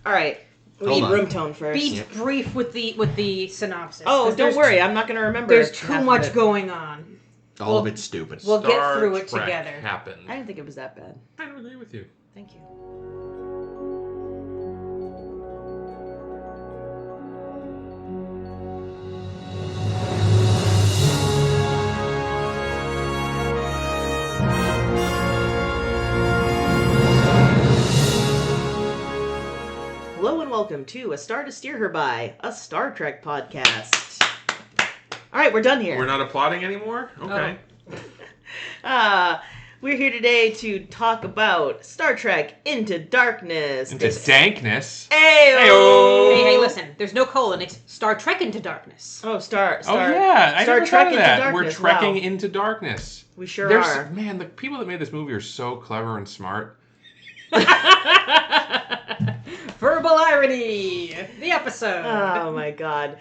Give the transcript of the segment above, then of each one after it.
All right. We need room tone first. Be brief with the synopsis. Oh, don't worry. I'm not going to remember. There's too much going on. All of it's stupid. We'll get through it together. Happened. I didn't think it was that bad. I don't agree with you. Thank you. Hello and welcome to A Star to Steer Her By, a Star Trek podcast. All right, we're done here. We're not applauding anymore? Okay. We're here today to talk about Star Trek Into Darkness. Into dankness. Ayo! Hey, listen. There's no colon. It's Star Trek Into Darkness. Oh, Star yeah. I never Trek thought of that. Into We're Darkness. trekking Wow. into darkness. We sure are. Man, the people that made this movie are so clever and smart. Verbal irony. The episode. Oh my god.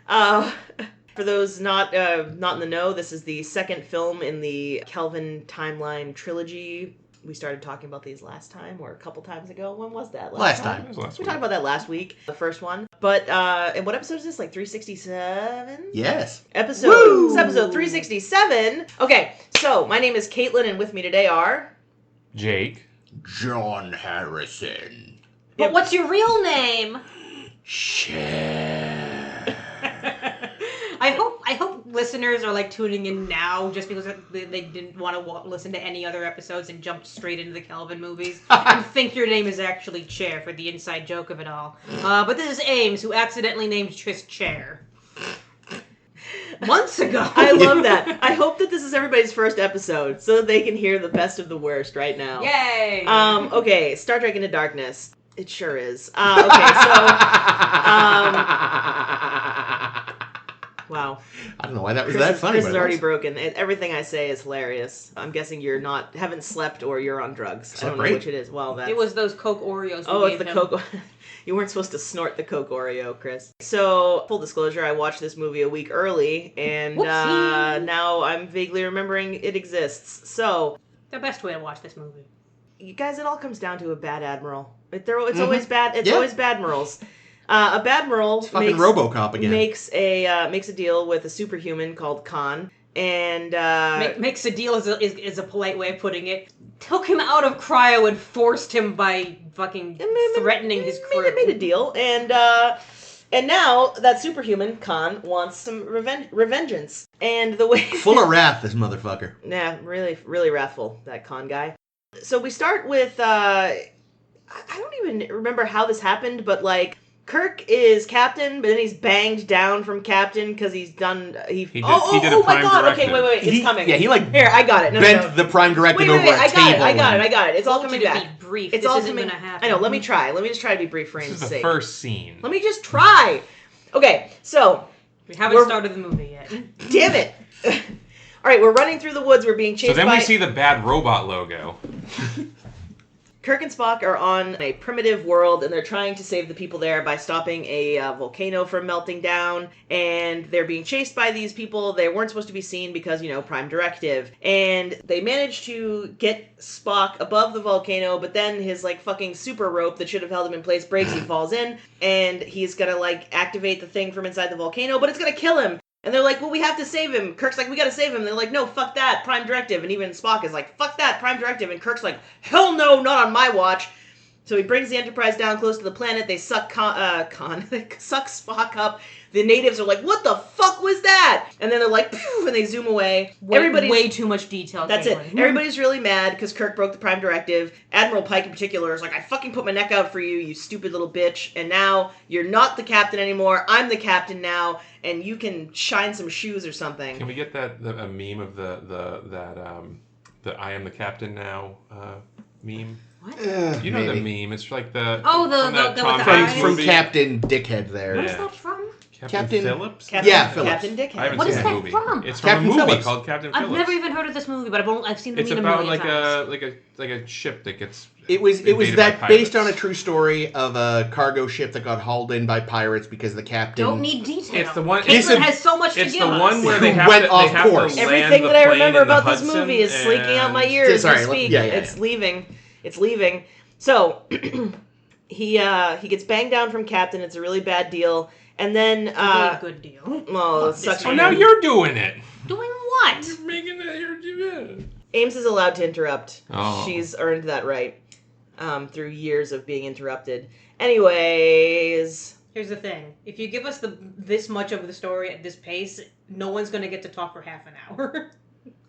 For those not in the know, this is the second film in the Kelvin timeline trilogy. We started talking about these last time, or a couple times ago. When was that? Last time. It was last We week. talked about that last week, the first one. But, and what episode is this? Like 367? Yes. This is episode 367. Okay, so my name is Caitlin, and with me today are... Jake. John Harrison. But what's your real name? Cher. I hope listeners are like tuning in now just because they didn't want to listen to any other episodes and jumped straight into the Kelvin movies and think your name is actually Chair for the inside joke of it all. But this is Ames, who accidentally named Tris Chair. Months ago. I love that. I hope that this is everybody's first episode so that they can hear the best of the worst right now. Yay! Okay, Star Trek Into Darkness. It sure is. Okay, so... wow. I don't know why that was that funny. Chris but is it already was. broken. Everything I say is hilarious. I'm guessing you're haven't slept or you're on drugs. I don't know Great. which it is. Well, that's... It was those Coke Oreos. Oh, we it's the gave him. Coke. You weren't supposed to snort the Coke Oreo, Chris. So, full disclosure, I watched this movie a week early, and Whoopsie. now I'm vaguely remembering it exists. So, The best way to watch this movie. you guys, it all comes down to a bad admiral. It's always bad. It's Yeah. always bad admirals. A bad admiral It's fucking RoboCop again. makes a deal with a superhuman called Khan, and Makes a deal is a polite way of putting it. Took him out of cryo and forced him by fucking threatening his crew. made a deal, and now that superhuman Khan wants some revengeance, and the way Full of wrath, this motherfucker. yeah, really, really wrathful, that Khan guy. So we start with I don't even remember how this happened, but like Kirk is captain, but then he's banged down from captain because he's done. He did a prime directive. Okay, wait, it's coming. Yeah, he like Here, I got it. No, bent no. the prime directive Wait, over a I table. got it. It's all Told coming you to back. Be brief. It's this all isn't coming. gonna happen. I know. Let me try. Let me just try to be brief for This is Ames' the sake. first scene. Let me just try. Okay, so We haven't started the movie yet. damn it. All right, we're running through the woods. We're being chased So then by... we see the bad robot logo. Kirk and Spock are on a primitive world, and they're trying to save the people there by stopping a volcano from melting down, and they're being chased by these people. They weren't supposed to be seen because, prime directive. And they manage to get Spock above the volcano, but then his, fucking super rope that should have held him in place breaks, he falls in, and he's gonna, activate the thing from inside the volcano, but it's gonna kill him. And they're like, well, we have to save him. Kirk's like, we gotta save him. And they're like, no, fuck that, prime directive. And even Spock is like, fuck that, prime directive. And Kirk's like, hell no, not on my watch. So he brings the Enterprise down close to the planet. They suck they suck Spock up. The natives are like, what the fuck was that? And then they're like, poof, and they zoom away. Everybody's way too much detail. That's Caitlin. it. Everybody's really mad because Kirk broke the prime directive. Admiral Pike in particular is like, I fucking put my neck out for you, you stupid little bitch. And now you're not the captain anymore. I'm the captain now, and you can shine some shoes or something. Can we get a meme of the I am the captain now meme? What? You know the meme. It's like the the that with Tom the Hanks eyes? From movie. Captain Dickhead there. What is Yeah. that from? Captain Phillips? Yeah, Phillips. Captain Dickhead. I haven't What seen is the that movie. from? It's from Captain a movie Phillips. called Captain I've Phillips. never even heard of this movie, but I've seen the It's movie about a million times. like a ship that gets. It was invaded that by based on pirates. a true story of a cargo ship that got hauled in by pirates because the captain Don't need detail. It's the one- Caitlin has so much to It's give the us. one where they have Went to, off they have course. to land Everything the that I plane remember in the about this Hudson, movie is leaking out my ears Yeah, as sorry, we speak. yeah. It's leaving. It's leaving. So, He gets banged down from Captain. It's a really bad deal. And then It's a really good deal. well, it sucks. Oh, now you're doing it. Doing what? You're making it. You're doing it. Ames is allowed to interrupt. Oh. She's earned that right through years of being interrupted. Anyways, Here's the thing: if you give us this much of the story at this pace, no one's gonna get to talk for half an hour.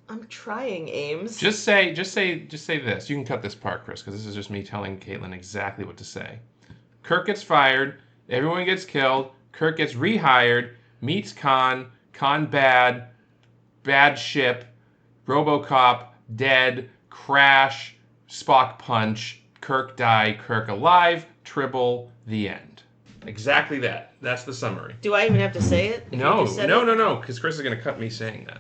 I'm trying, Ames. Just say this. You can cut this part, Chris, because this is just me telling Caitlin exactly what to say. Kirk gets fired. Everyone gets killed. Kirk gets rehired. Meets Khan. Khan bad ship. RoboCop dead. Crash. Spock punch. Kirk die. Kirk alive. Tribble. The end. Exactly that. That's the summary. Do I even have to say it? No, because Chris is going to cut me saying that.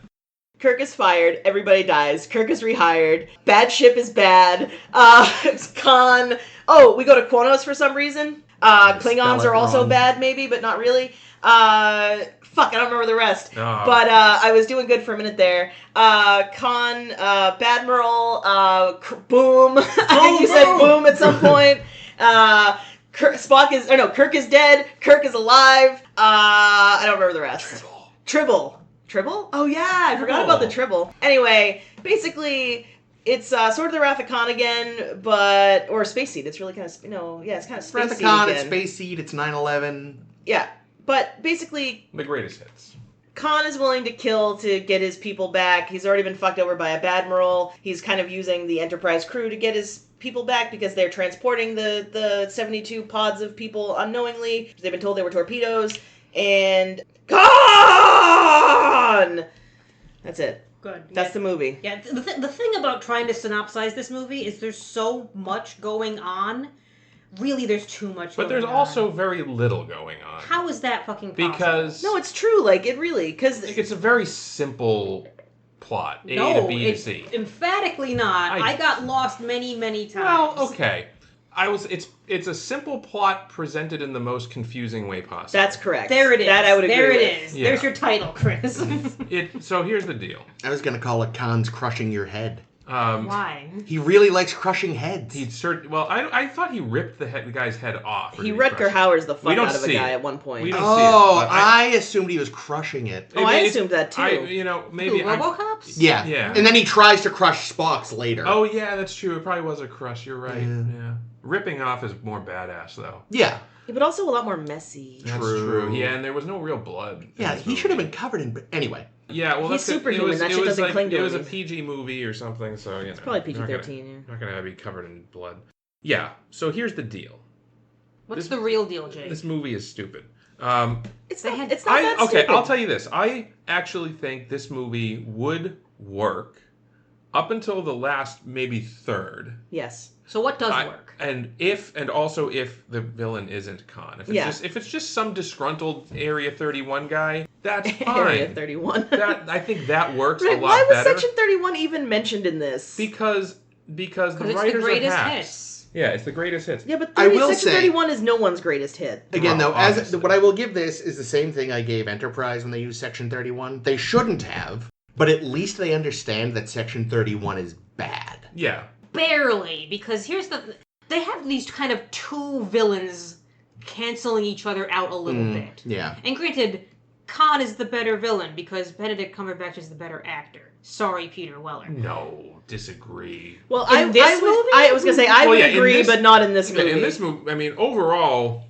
Kirk is fired. Everybody dies. Kirk is rehired. Bad ship is bad. Khan. Oh, we go to Kronos for some reason. Klingons are also bad, maybe, but not really. Fuck, I don't remember the rest. Oh. But I was doing good for a minute there. Khan, Badmiral, Boom. I think you said Boom at some point. Kirk is dead. Kirk is alive. I don't remember the rest. Tribble. Tribble? Oh yeah, I forgot about the Tribble. Anyway, basically, it's Sword of the Wrath of Khan again, or Space Seed. It's really kind of, it's kind of Space Wrath of Seed Khan, again. it's Space Seed, it's 9/11. Yeah, but basically, The greatest hits. Khan is willing to kill to get his people back. He's already been fucked over by a Badmiral. He's kind of using the Enterprise crew to get his people back because they're transporting the 72 pods of people unknowingly. They've been told they were torpedoes. And gone! That's it. Good. That's the movie. Yeah, the thing about trying to synopsize this movie is there's so much going on. Really, there's too much But going there's on. also very little going on. How is that fucking possible? Because No, it's true. Like, it really... Because it's a very simple plot. A no, to B to C. Emphatically not. I got lost many, many times. Well, okay. It's a simple plot presented in the most confusing way possible. that's correct. There it is. That I would agree There with. it is. Yeah. There's your title, Chris. So here's the deal. I was going to call it Khan's crushing your head. Why? He really likes crushing heads. I thought he ripped the guy's head off. He Rutger Hauer's the fuck don't out of a see guy it. at one point. We don't see it. Oh, but I assumed he was crushing it. I assumed that too. Maybe Who, RoboCops? Yeah. Yeah. And then he tries to crush Spock's later. Oh yeah, that's true. It probably was a crush. You're right. Yeah. Yeah. Ripping off is more badass though. Yeah. Yeah, but also a lot more messy. That's True. true. Yeah, and there was no real blood. Yeah, he should have been covered in... Anyway. Yeah, well, He's that's superhuman. That shit doesn't cling to It was a him. PG movie or something, so It's probably PG-13, Not gonna be covered in blood. Yeah. So here's the deal. What's the real deal, Jake? This movie is stupid. It's not that Okay, stupid. I'll tell you this. I actually think this movie would work up until the last maybe third. Yes. So what does work? And also if the villain isn't Khan. If it's just some disgruntled Area 31 guy, that's fine. Area 31. I think that works Right, a lot why was better. Section 31 even mentioned in this? Because the It's writers the greatest are hacks. hits. Yeah, it's the greatest hits. Yeah, but I will Section say- 31 is no one's greatest hit. Again, Well, though, as obviously. what I will give this is the same thing I gave Enterprise when they used Section 31. They shouldn't have, but at least they understand that Section 31 is bad. Yeah. Barely, because they have these kind of two villains canceling each other out a little bit. Yeah. And granted, Khan is the better villain because Benedict Cumberbatch is the better actor. Sorry, Peter Weller. No, disagree. Well, In this movie? I was going to say, I Well, would yeah, in agree, this- but not in this movie. In this movie, I mean, overall,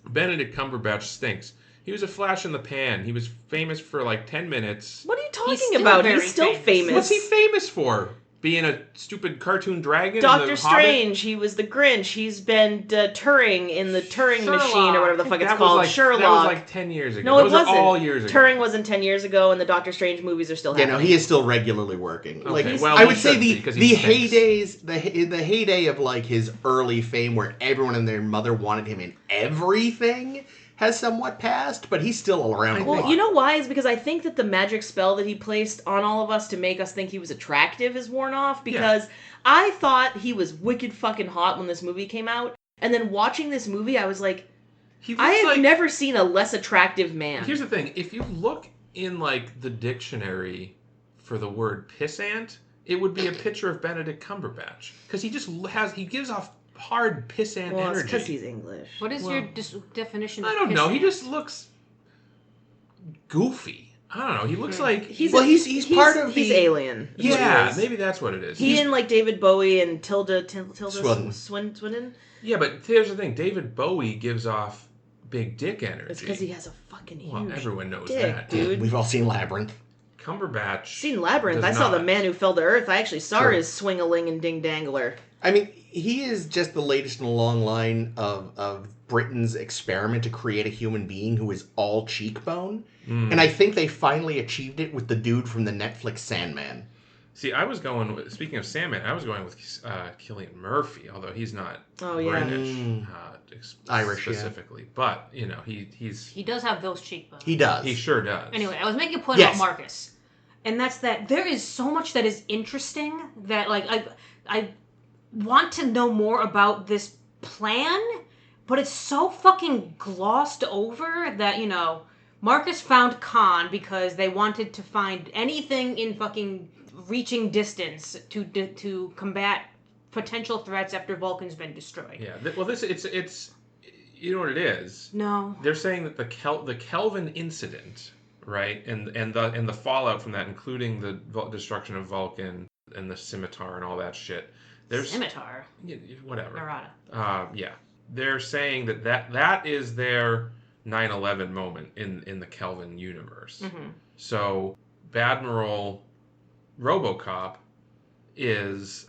Benedict Cumberbatch stinks. He was a flash in the pan. He was famous for like 10 minutes. What are you He's talking still about? very He's still famous. famous. What's he famous for? Being a stupid cartoon dragon? in Doctor The Strange. He was the Grinch. He's been Turing in the Turing Machine or whatever the fuck Hobbit? it's called. Sherlock. That was like 10 years ago. No, it Those wasn't. are all years ago. Turing wasn't 10 years ago, and the Doctor Strange movies are still Yeah, happening. no, he is still regularly working. Like, Okay, well, I he would say should the be, 'cause he stinks. the heyday of like his early fame, where everyone and their mother wanted him in everything, has somewhat passed. But he's still around. Well, you know why? Is because I think that the magic spell that he placed on all of us to make us think he was attractive is worn off. Because I thought he was wicked fucking hot when this movie came out, and then watching this movie, I was like, He looks I have like- never seen a less attractive man. Here's the thing. If you look in like the dictionary for the word pissant, it would be a picture of Benedict Cumberbatch. Because he gives off hard pissant Well, it's energy. because he's English. What is your definition of I don't know. He pissant? just looks goofy. I don't know. He looks like He's part of he's the alien. is what he yeah. is. Maybe that's what it is. He and like David Bowie and Tilda Swinton. Swinton. Yeah, but here's the thing. David Bowie gives off big dick energy. It's because he has a fucking huge Well, everyone knows dick, that. dude. We've all seen Labyrinth. Cumberbatch. Seen Labyrinth. does I saw not. The Man Who Fell to Earth. I actually saw True. his swing-a-ling and ding-dangler. I mean, he is just the latest in a long line of Britain's experiment to create a human being who is all cheekbone. And I think they finally achieved it with the dude from the Netflix Sandman. See, I was going with, speaking of Sandman, I was going with Cillian Murphy, although he's not Oh, yeah. British, Irish, yeah. specifically. But, you know, he's He does have those cheekbones. He does. he sure does. Anyway, I was making a point Yes. about Marcus, and that's that there is so much that is interesting that like I want to know more about this plan, but it's so fucking glossed over that Marcus found Khan because they wanted to find anything in fucking reaching distance to combat potential threats after Vulcan's been destroyed. Yeah. Well, it's you know what it is. No. They're saying that the Kelvin incident, right, and the fallout from that, including the destruction of Vulcan and the scimitar and all that shit. Scimitar. Yeah, whatever. Narada. Yeah. They're saying that is their 9/11 moment in the Kelvin universe. Mm-hmm. So Badmiral RoboCop is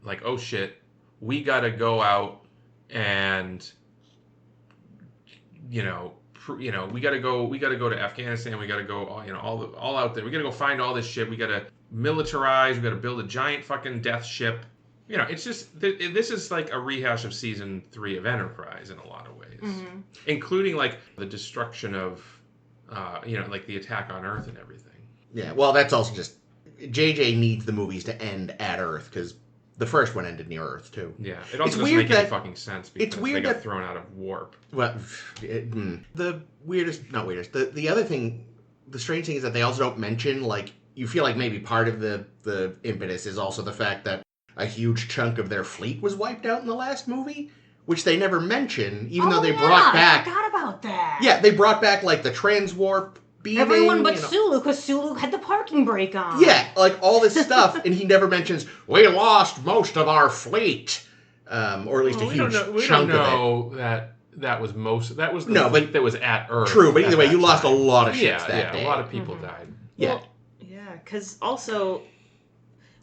like, oh shit, we gotta go out and we gotta go to Afghanistan. We gotta go all out there. We gotta go find all this shit. We gotta militarize. We gotta build a giant fucking death ship. It's just this is like a rehash of season 3 of Enterprise in a lot of ways, including like the destruction of, like the attack on Earth and everything. Yeah, well, that's also just... JJ needs the movies to end at Earth, because the first one ended near Earth, too. Yeah, it also It's doesn't weird make any that- fucking sense because it's weird they got that- thrown out of warp. Well, the other thing, the strange thing is that they also don't mention, like, you feel like maybe part of the impetus is also the fact that a huge chunk of their fleet was wiped out in the last movie, which they never mention, even though they brought back... I forgot about that. Yeah, they brought back, like, the transwarp beaming... Everyone but Sulu, because Sulu had the parking brake on. Yeah, like, all this stuff, and he never mentions, we lost most of our fleet. Or at least a huge chunk of it. That was the No, fleet but- that was at Earth. True, but at either way, that you lost a time. lot of ships that Yeah, day. a lot of people died. Yeah. Yeah, because also...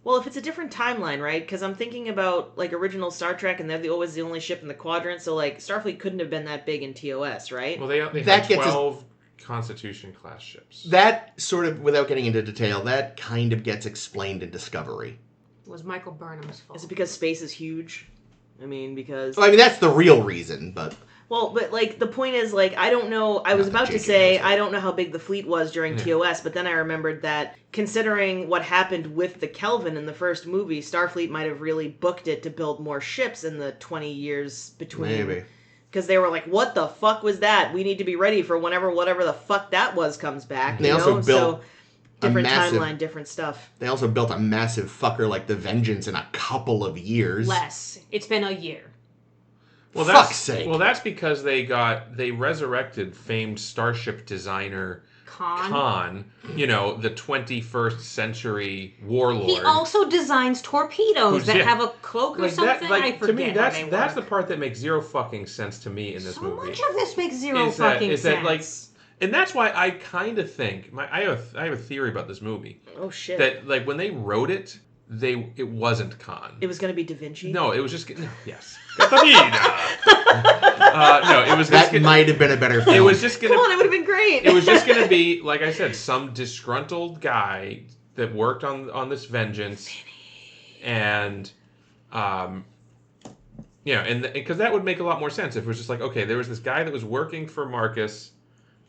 Well, if it's a different timeline, right? Because I'm thinking about, like, original Star Trek, and they're always the only ship in the quadrant, so, like, Starfleet couldn't have been that big in TOS, right? Well, they That had gets us- 12 Constitution-class ships. That sort of, without getting into detail, that kind of gets explained in Discovery. It was Michael Burnham's fault. Is it because space is huge? I mean, because... Well, I mean, that's the real reason, but... Well, but, like, the point is, like, I don't know... I was Not that about to JJ say, knows it. I don't know how big the fleet was during Yeah. TOS, but then I remembered that, considering what happened with the Kelvin in the first movie, Starfleet might have really booked it to build more ships in the 20 years between... Maybe. Because they were like, what the fuck was that? We need to be ready for whatever the fuck that was comes back. They you also know? built So, different massive- timeline, different stuff. They also built a massive fucker like the Vengeance in a couple of years. Less. It's been a year. Well, Fuck's sake. Well, that's because they resurrected famed starship designer Khan, the 21st century warlord. He also designs torpedoes Who's- that yeah. have a cloak or Like that, something. I forget to me, how they that's the work. part that makes zero fucking sense to me in this so movie. much of this makes zero Is that- fucking is sense. that, like, and that's why I kind of think I have a theory about this movie Oh, shit. that like when they wrote it, it wasn't Khan. It was going to be Da Vinci? No, it was just yes. No, it was just That might have been a better film. It was just gonna. Come on, it would have been great. It was just gonna be, like I said, some disgruntled guy that worked on this Vengeance, and and because that would make a lot more sense if it was just like, okay, there was this guy that was working for Marcus,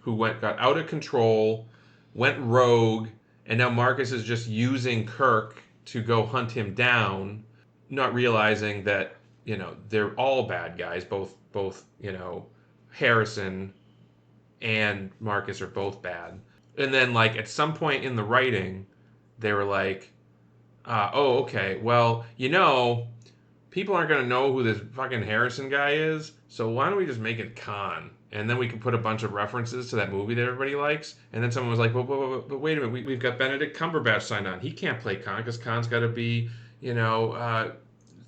who got out of control, went rogue, and now Marcus is just using Kirk to go hunt him down, not realizing that they're all bad guys, both Harrison and Marcus are both bad. And then, like, at some point in the writing, they were like, oh, okay, well, people aren't gonna know who this fucking Harrison guy is. So why don't we just make it Khan? And then we can put a bunch of references to that movie that everybody likes. And then someone was like, but wait a minute, we've got Benedict Cumberbatch signed on. He can't play Khan because Khan's got to be,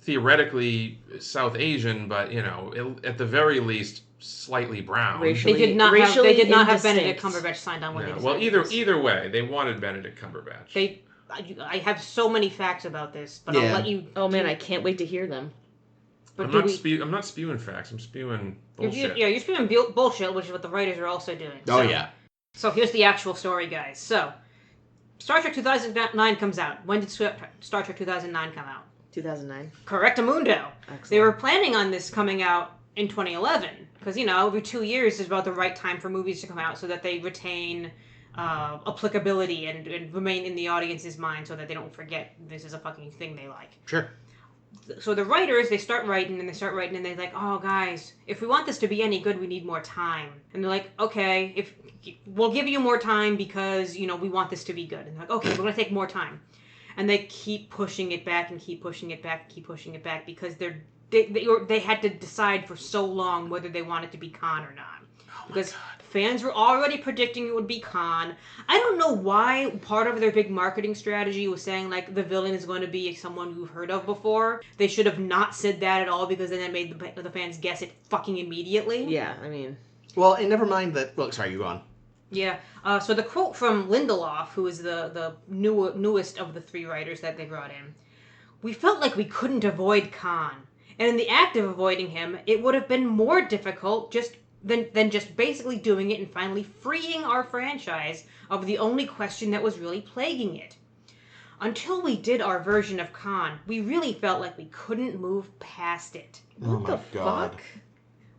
theoretically South Asian, but at the very least slightly brown. They did not have Benedict indistinct. Cumberbatch signed on when they Yeah, decided well, this. either way, they wanted Benedict Cumberbatch. I have so many facts about this, but Yeah. I'll let you. Oh man, I can't wait to hear them. But I'm not spewing facts. I'm spewing bullshit. You're spewing bullshit, which is what the writers are also doing. Oh, yeah. So here's the actual story, guys. So, Star Trek 2009 comes out. When did Star Trek 2009 come out? 2009. Correctamundo. Excellent. They were planning on this coming out in 2011 because every 2 years is about the right time for movies to come out so that they retain applicability and remain in the audience's mind so that they don't forget this is a fucking thing they like. Sure. So the writers, they start writing and they're like, oh guys, if we want this to be any good, we need more time. And they're like, okay, if we'll give you more time because we want this to be good. And they're like, okay, we're gonna take more time. And they keep pushing it back and keep pushing it back and keep pushing it back because they had to decide for so long whether they wanted to be Khan or not. Because fans were already predicting it would be Khan. I don't know why part of their big marketing strategy was saying, like, the villain is going to be someone you've heard of before. They should have not said that at all because then it made the fans guess it fucking immediately. Yeah, I mean... Well, and never mind that... Well, sorry, you go on. Yeah. So the quote from Lindelof, who is the newest of the three writers that they brought in, we felt like we couldn't avoid Khan. And in the act of avoiding him, it would have been more difficult than just basically doing it and finally freeing our franchise of the only question that was really plaguing it. Until we did our version of Khan, we really felt like we couldn't move past it. What my the God. fuck?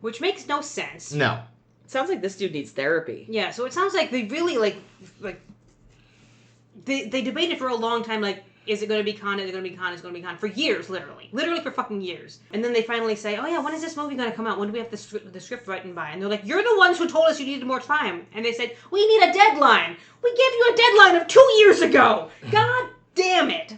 Which makes no sense. No. Sounds like this dude needs therapy. Yeah, so it sounds like they really, they debated for a long time, like, is it going to be Khan? Is it going to be Khan? Is it going to be Khan? For years, literally. Literally for fucking years. And then they finally say, oh yeah, when is this movie going to come out? When do we have the script written by? And they're like, you're the ones who told us you needed more time. And they said, we need a deadline. We gave you a deadline of 2 years ago. God damn it.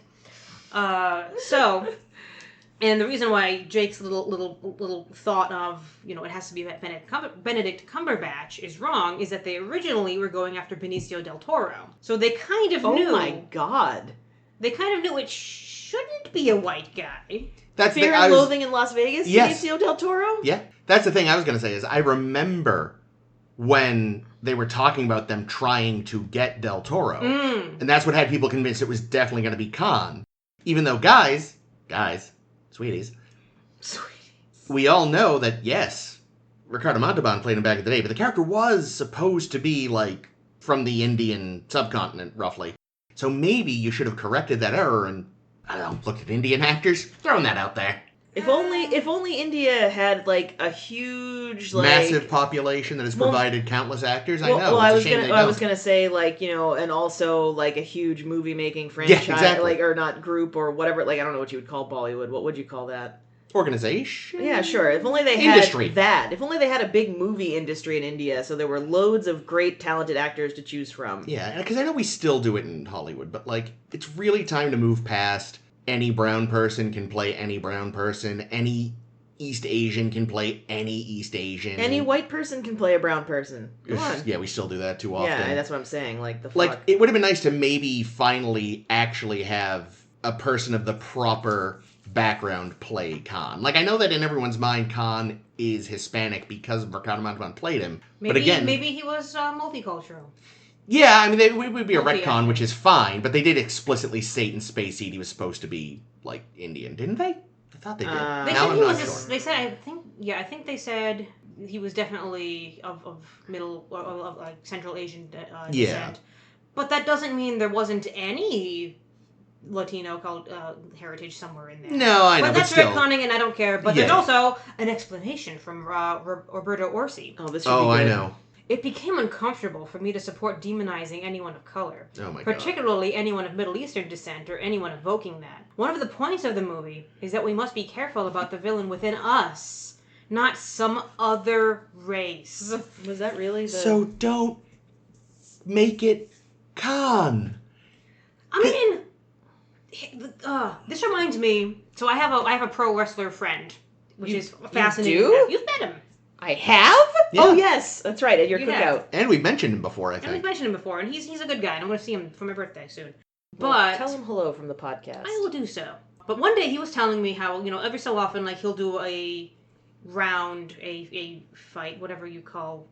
And the reason why Jake's little thought of, it has to be Benedict Cumberbatch is wrong is that they originally were going after Benicio del Toro. So they kind of knew... Oh my god. They kind of knew it shouldn't be a white guy. That's Fear and Loathing in Las Vegas? Yes. Benicio del Toro? Yeah. That's the thing I was going to say is I remember when they were talking about them trying to get Del Toro. And that's what had people convinced it was definitely going to be Khan. Even though, guys, sweeties, we all know that, yes, Ricardo Montalban played him back in the day, but the character was supposed to be, like, from the Indian subcontinent, roughly. So maybe you should have corrected that error and, I don't know, looked at Indian actors, throwing that out there. If only India had, like, a huge, like... Massive population that has provided countless actors, I know. Well, I was gonna gonna say, like, and also, like, a huge movie-making franchise, Yeah, exactly. like, or not group, or whatever, like, I don't know what you would call Bollywood. What would you call that? Organization? Yeah, sure. If only they Industry. had that. If only they had a big movie industry in India, so there were loads of great, talented actors to choose from. Yeah, because I know we still do it in Hollywood, but, like, it's really time to move past any brown person can play any brown person, any East Asian can play any East Asian. Any white person can play a brown person. Come on. Yeah, we still do that too often. Yeah, that's what I'm saying. Like, the fuck. Like, it would have been nice to maybe finally actually have a person of the proper background play Khan. Like, I know that in everyone's mind, Khan is Hispanic because Ricardo Montalban played him. But again, maybe he was multicultural. yeah, I mean, it would be a Okay, retcon, yeah. which is fine, but they did explicitly state in Space Seed he was supposed to be, like, Indian, didn't they? I thought they did. They Now said I'm he not was. sure. They said I think they said he was definitely of middle or of like Central Asian descent. But that doesn't mean there wasn't any Latino heritage somewhere in there. No, I know, But but that's still. retconning, and I don't care. But there's Yeah. also an explanation from Roberto Orsi. Oh, this should be Oh, I good. know. It became uncomfortable for me to support demonizing anyone of color, Oh my god. particularly anyone of Middle Eastern descent or anyone evoking that. One of the points of the movie is that we must be careful about the villain within us, not some other race. Was that really the... So don't make it Khan. I mean, this reminds me So I have a pro wrestler friend, which is fascinating. do? You've met him. I have? Yeah. Oh, yes. That's right, at your You cookout. have. And we've mentioned him before, I And we've think. mentioned him before, and he's a good guy, and I'm going to see him for my birthday soon. Well, But tell him hello from the podcast. I will do so. But one day he was telling me how, every so often, like, he'll do a round, a fight, whatever you call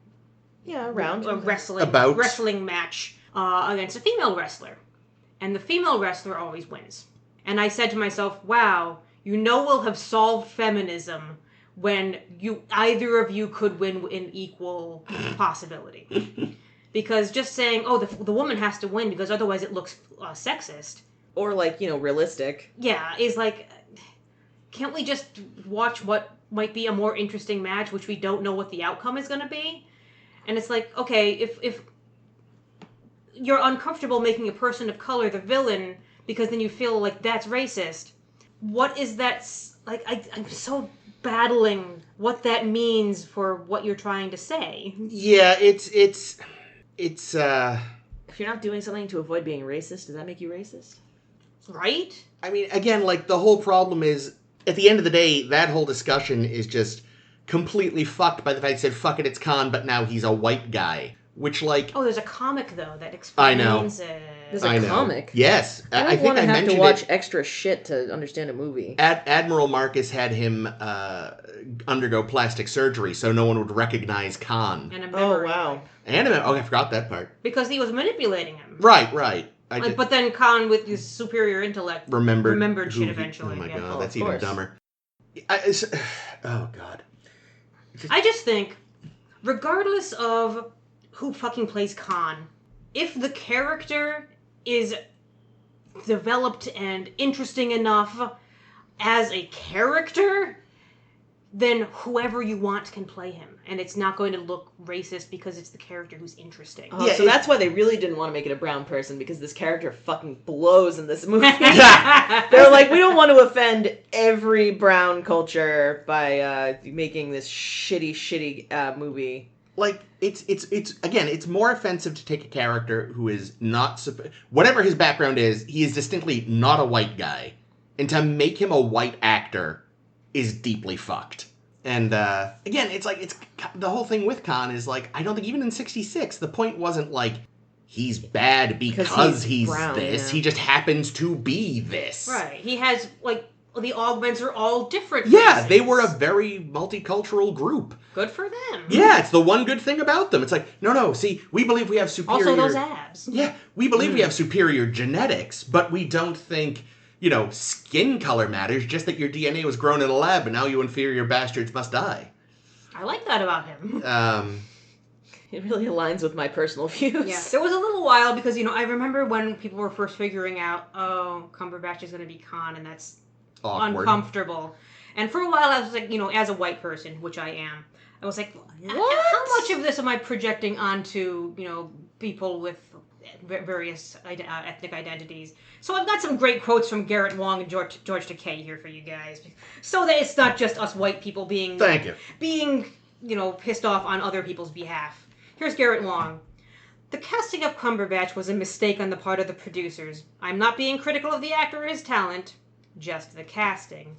Yeah, round. a wrestling bout. wrestling match against a female wrestler, and the female wrestler always wins. And I said to myself, "Wow, we'll have solved feminism when either of you could win in equal possibility." Because just saying, "Oh, the woman has to win because otherwise it looks sexist," Or, like, realistic. yeah, is like, can't we just watch what might be a more interesting match, which we don't know what the outcome is going to be? And it's like, okay, if you're uncomfortable making a person of color the villain because then you feel like that's racist, what is that? Like, I'm so battling what that means for what you're trying to say. Yeah, it's If you're not doing something to avoid being racist, does that make you racist? Right? I mean, again, like, the whole problem is, at the end of the day, that whole discussion is just completely fucked by the fact that said, fuck it, it's Khan, but now he's a white guy. Which, like... Oh, there's a comic, though, that I know. explains it. There's I a know. comic? Yes. I I don't think want I to have mentioned to watch it. extra shit to understand a movie. Admiral Marcus had him undergo plastic surgery so no one would recognize Khan. And a Oh, memory. wow. I forgot that part. Because he was manipulating him. Right. But then Khan, with his superior intellect, remembered shit who eventually. Oh my yeah. god, Oh, that's of even course. dumber. Oh god. I just think, regardless of who fucking plays Khan, if the character is developed and interesting enough as a character, then whoever you want can play him. And it's not going to look racist because it's the character who's interesting. Oh, Yeah, so that's why they really didn't want to make it a brown person, because this character fucking blows in this movie. Yeah. They're like, we don't want to offend every brown culture by making this shitty movie. Like, it's again, it's more offensive to take a character who is not whatever his background is, he is distinctly not a white guy, and to make him a white actor is deeply fucked. And again, it's the whole thing with Khan is like, I don't think even in '66 the point wasn't like he's bad because he's brown, this. yeah. He just happens to be this. Right. He has, like, the augments are all different. Yeah, faces. they were a very multicultural group. Good for them. Yeah, it's the one good thing about them. It's like, no, see, we believe we have superior... Also, those abs. Yeah, we believe we have superior genetics, but we don't think, skin color matters, just that your DNA was grown in a lab and now you inferior bastards must die. I like that about him. It really aligns with my personal views. Yeah, there was a little while because, I remember when people were first figuring out, oh, Cumberbatch is going to be Khan, and that's Awkward. uncomfortable. And for a while, I was like, as a white person, which I am, I was like, What? how much of this am I projecting onto, people with various ethnic identities? So I've got some great quotes from Garrett Wong and George Takei here for you guys, so that it's not just us white people being Thank you. pissed off on other people's behalf. Here's Garrett Wong. The casting of Cumberbatch was a mistake on the part of the producers. I'm not being critical of the actor or his talent, just the casting.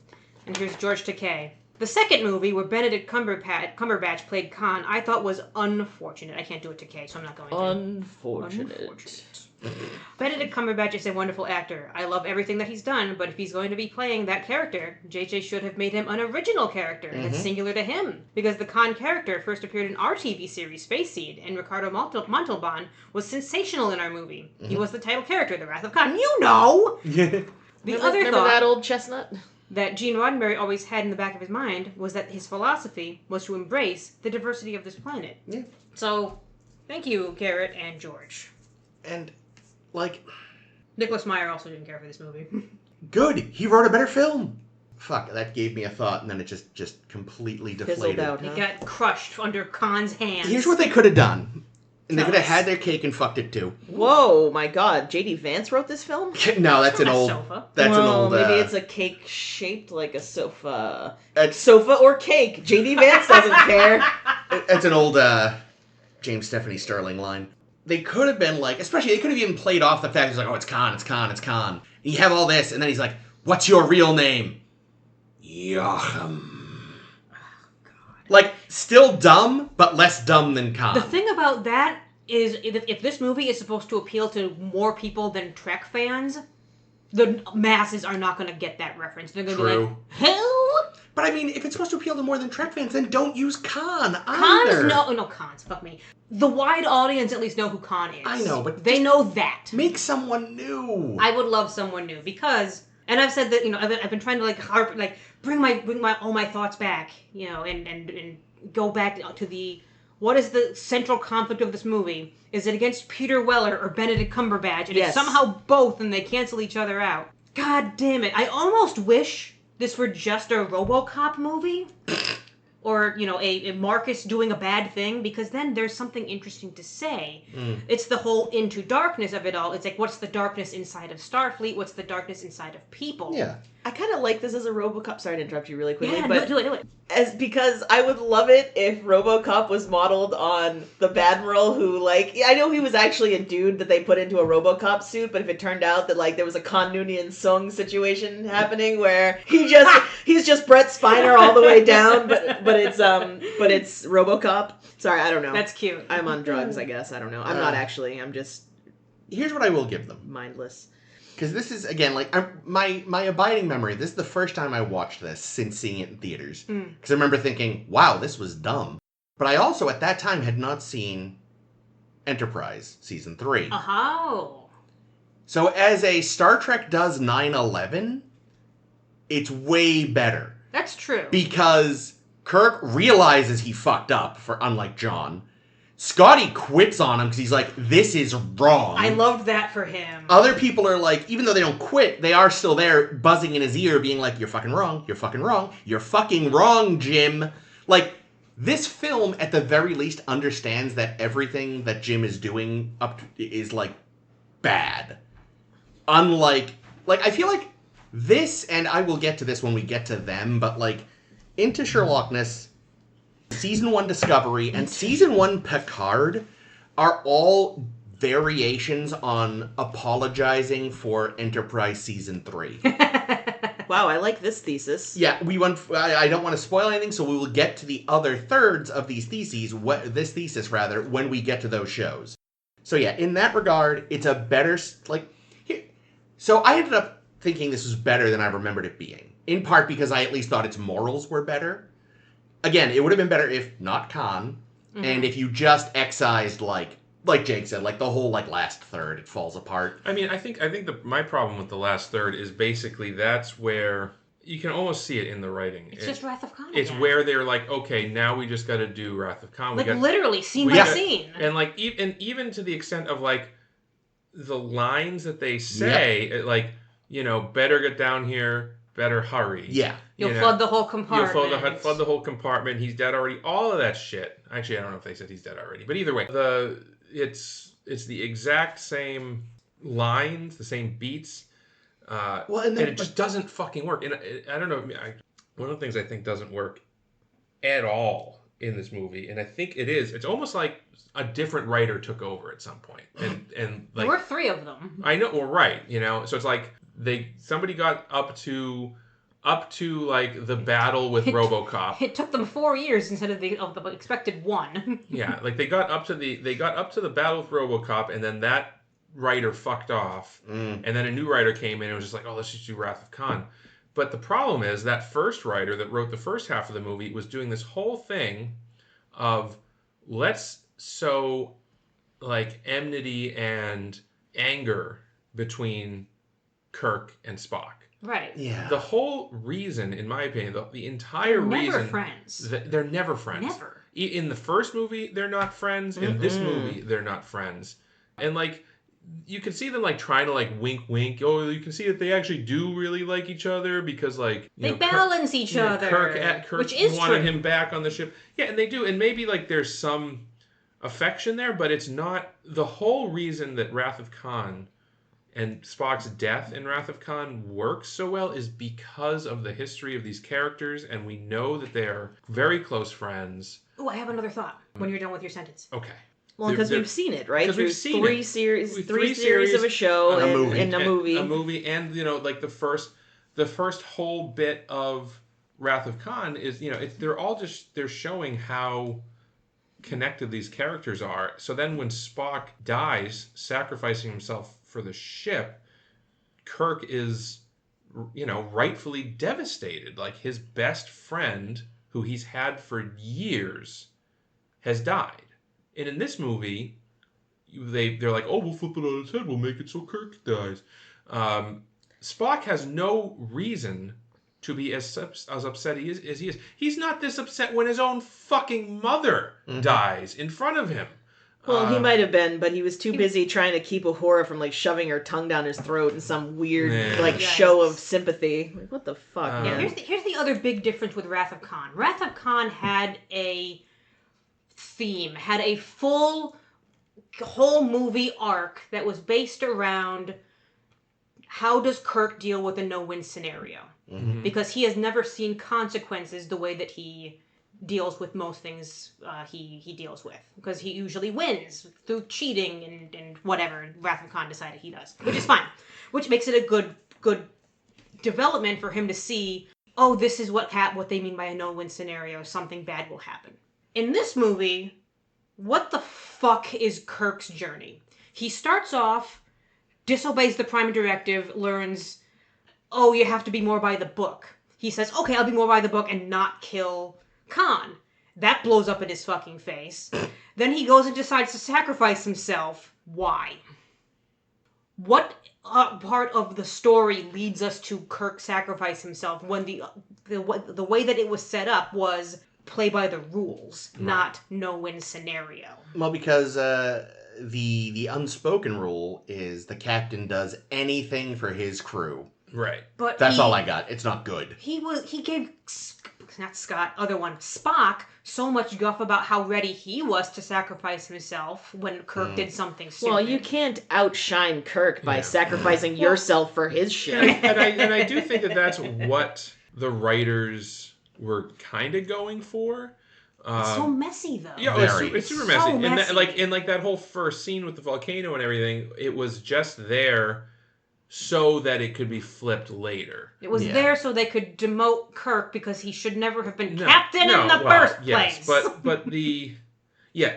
And here's George Takei. The second movie, where Benedict Cumberbatch played Khan, I thought was unfortunate. I can't do it Takei, so I'm not going to. Unfortunate. Benedict Cumberbatch is a wonderful actor. I love everything that he's done, but if he's going to be playing that character, JJ should have made him an original character that's singular to him. Because the Khan character first appeared in our TV series, Space Seed, and Ricardo Montalban was sensational in our movie. He was the title character, the Wrath of Khan. You know! The Remember that old chestnut? that Gene Roddenberry always had in the back of his mind was that his philosophy was to embrace the diversity of this planet. Yeah. So, thank you, Garrett and George. And, Nicholas Meyer also didn't care for this movie. good. He wrote a better film. Fuck, that gave me a thought, and then it just completely Fizzled deflated. out, He huh? got crushed under Khan's hands. Here's what they could have done. And they Tell could have us. had their cake and fucked it too. Whoa, my God. J.D. Vance wrote this film? No, that's Not an a old... sofa. That's well, an old... maybe it's a cake shaped like a sofa. It's, Sofa or cake. J.D. Vance doesn't care. it's an old James Stephanie Sterling line. They could have been like... Especially, they could have even played off the fact, it's like, oh, it's Khan, it's Khan, it's Khan. And you have all this, and then he's like, what's your real name? Joachim. Like, still dumb, but less dumb than Khan. The thing about that is, if this movie is supposed to appeal to more people than Trek fans, the masses are not going to get that reference. They're going to be like, hell? But I mean, if it's supposed to appeal to more than Trek fans, then don't use Khan Khan's either. no, Khan's, fuck me. The wide audience at least know who Khan is. I know, but they know that. Make someone new. I would love someone new because, and I've said that, I've been trying to bring my all my thoughts back, and go back to what is the central conflict of this movie? Is it against Peter Weller or Benedict Cumberbatch? And it's somehow both, and they cancel each other out. God damn it! I almost wish this were just a RoboCop movie. Or, a Marcus doing a bad thing, because then there's something interesting to say. It's the whole into darkness of it all. It's like, what's the darkness inside of Starfleet? What's the darkness inside of people? Yeah. I kind of like this as a RoboCop. Sorry to interrupt you really quickly. Yeah, but do it. Because I would love it if RoboCop was modeled on the Badmiral who, I know he was actually a dude that they put into a RoboCop suit, but if it turned out that, there was a Khan Noonien Sung situation happening where he's just Brett Spiner all the way down, but it's RoboCop. Sorry, I don't know. That's cute. I'm on drugs, I guess. I don't know. I'm not actually. I'm just Here's what I will give them. mindless. Because this is, again, my abiding memory, this is the first time I watched this since seeing it in theaters. Because I remember thinking, wow, this was dumb. But I also, at that time, had not seen Enterprise Season 3. Oh. So as a Star Trek does 9/11, it's way better. That's true. Because Kirk realizes he fucked up, unlike John. Scotty quits on him because he's like, this is wrong. I loved that for him. Other people are like, even though they don't quit, they are still there buzzing in his ear being like, you're fucking wrong, you're fucking wrong, you're fucking wrong, Jim. This film, at the very least, understands that everything that Jim is doing is, bad. Unlike, I feel like this, and I will get to this when we get to them, but, Into Sherlockness, Season 1 Discovery, and Season 1 Picard are all variations on apologizing for Enterprise Season 3. Wow, I like this thesis. Yeah, I don't want to spoil anything, so we will get to the other thirds of these theses, when we get to those shows. So yeah, in that regard, it's a better, so I ended up thinking this was better than I remembered it being. In part because I at least thought its morals were better. Again, it would have been better if not Khan, and if you just excised, like Jake said, the whole, last third, it falls apart. I mean, I think my problem with the last third is basically that's where you can almost see it in the writing. It's just Wrath of Khan. It's where they're like, okay, now we just got to do Wrath of Khan. Literally, scene by scene. And, even to the extent of, the lines that they say, better get down here, better hurry. Yeah. You'll flood the whole compartment. You'll flood the whole compartment. He's dead already. All of that shit. Actually, I don't know if they said he's dead already. But either way, it's the exact same lines, the same beats. And it just doesn't fucking work. And I don't know. One of the things I think doesn't work at all in this movie, and I think it's almost like a different writer took over at some point. And there were 3 of them. I know. Well, right. So it's like somebody got up to the battle with RoboCop. It took them 4 years instead of the expected 1. Yeah, they got up to the battle with RoboCop, and then that writer fucked off, and then a new writer came in and was just like, oh, let's just do Wrath of Khan. But the problem is that first writer that wrote the first half of the movie was doing this whole thing of let's sow enmity and anger between Kirk and Spock. Right. Yeah. The whole reason, in my opinion, the entire they're reason... Never friends. They're never friends. Never. In the first movie, they're not friends. In this movie, they're not friends. And, you can see them, trying to, wink, wink. Oh, you can see that they actually do really like each other because, they balance each other. Kirk which is wanted true. him back on the ship. Yeah, and they do. And maybe, there's some affection there, but it's not... The whole reason that Wrath of Khan and Spock's death in Wrath of Khan works so well is because of the history of these characters, and we know that they are very close friends. Oh, I have another thought when you're done with your sentence. Okay. Well, because we've seen it, right? Because we've seen three it. series, Three series of a show and a movie. and a movie. A movie, and the first whole bit of Wrath of Khan is, they're showing how connected these characters are. So then when Spock dies, sacrificing himself for the ship, Kirk is, rightfully devastated. Like, his best friend, who he's had for years, has died. And in this movie, they're like, oh, we'll flip it on its head. We'll make it so Kirk dies. Spock has no reason to be as upset as he is. He's not this upset when his own fucking mother dies in front of him. Well, he might have been, but he was too busy trying to keep Uhura from shoving her tongue down his throat in some weird show of sympathy. Like, what the fuck? Here's the other big difference with Wrath of Khan. Wrath of Khan had a theme, had a full whole movie arc that was based around how does Kirk deal with a no-win scenario. Mm-hmm. Because he has never seen consequences the way that he deals with most things he deals with. Because he usually wins through cheating and whatever Wrath of Khan decided he does. Which is fine. Which makes it a good development for him to see, oh, this is what they mean by a no-win scenario. Something bad will happen. In this movie, what the fuck is Kirk's journey? He starts off, disobeys the Prime Directive, learns, oh, you have to be more by the book. He says, okay, I'll be more by the book and not kill Khan. That blows up in his fucking face. Then he goes and decides to sacrifice himself. Why? What part of the story leads us to Kirk sacrifice himself when the way that it was set up was play by the rules, not no-win scenario? Well, because the unspoken rule is the captain does anything for his crew. Right. But that's all I got. It's not good. He gave not Scott, other one, Spock, so much guff about how ready he was to sacrifice himself when Kirk did something stupid. Well, you can't outshine Kirk by sacrificing yourself for his ship. And I do think that that's what the writers were kind of going for. It's so messy, though. Yeah, it's super messy. So messy. And that whole first scene with the volcano and everything, it was just there so that it could be flipped later. It was there so they could demote Kirk because he should never have been captain in the first place. But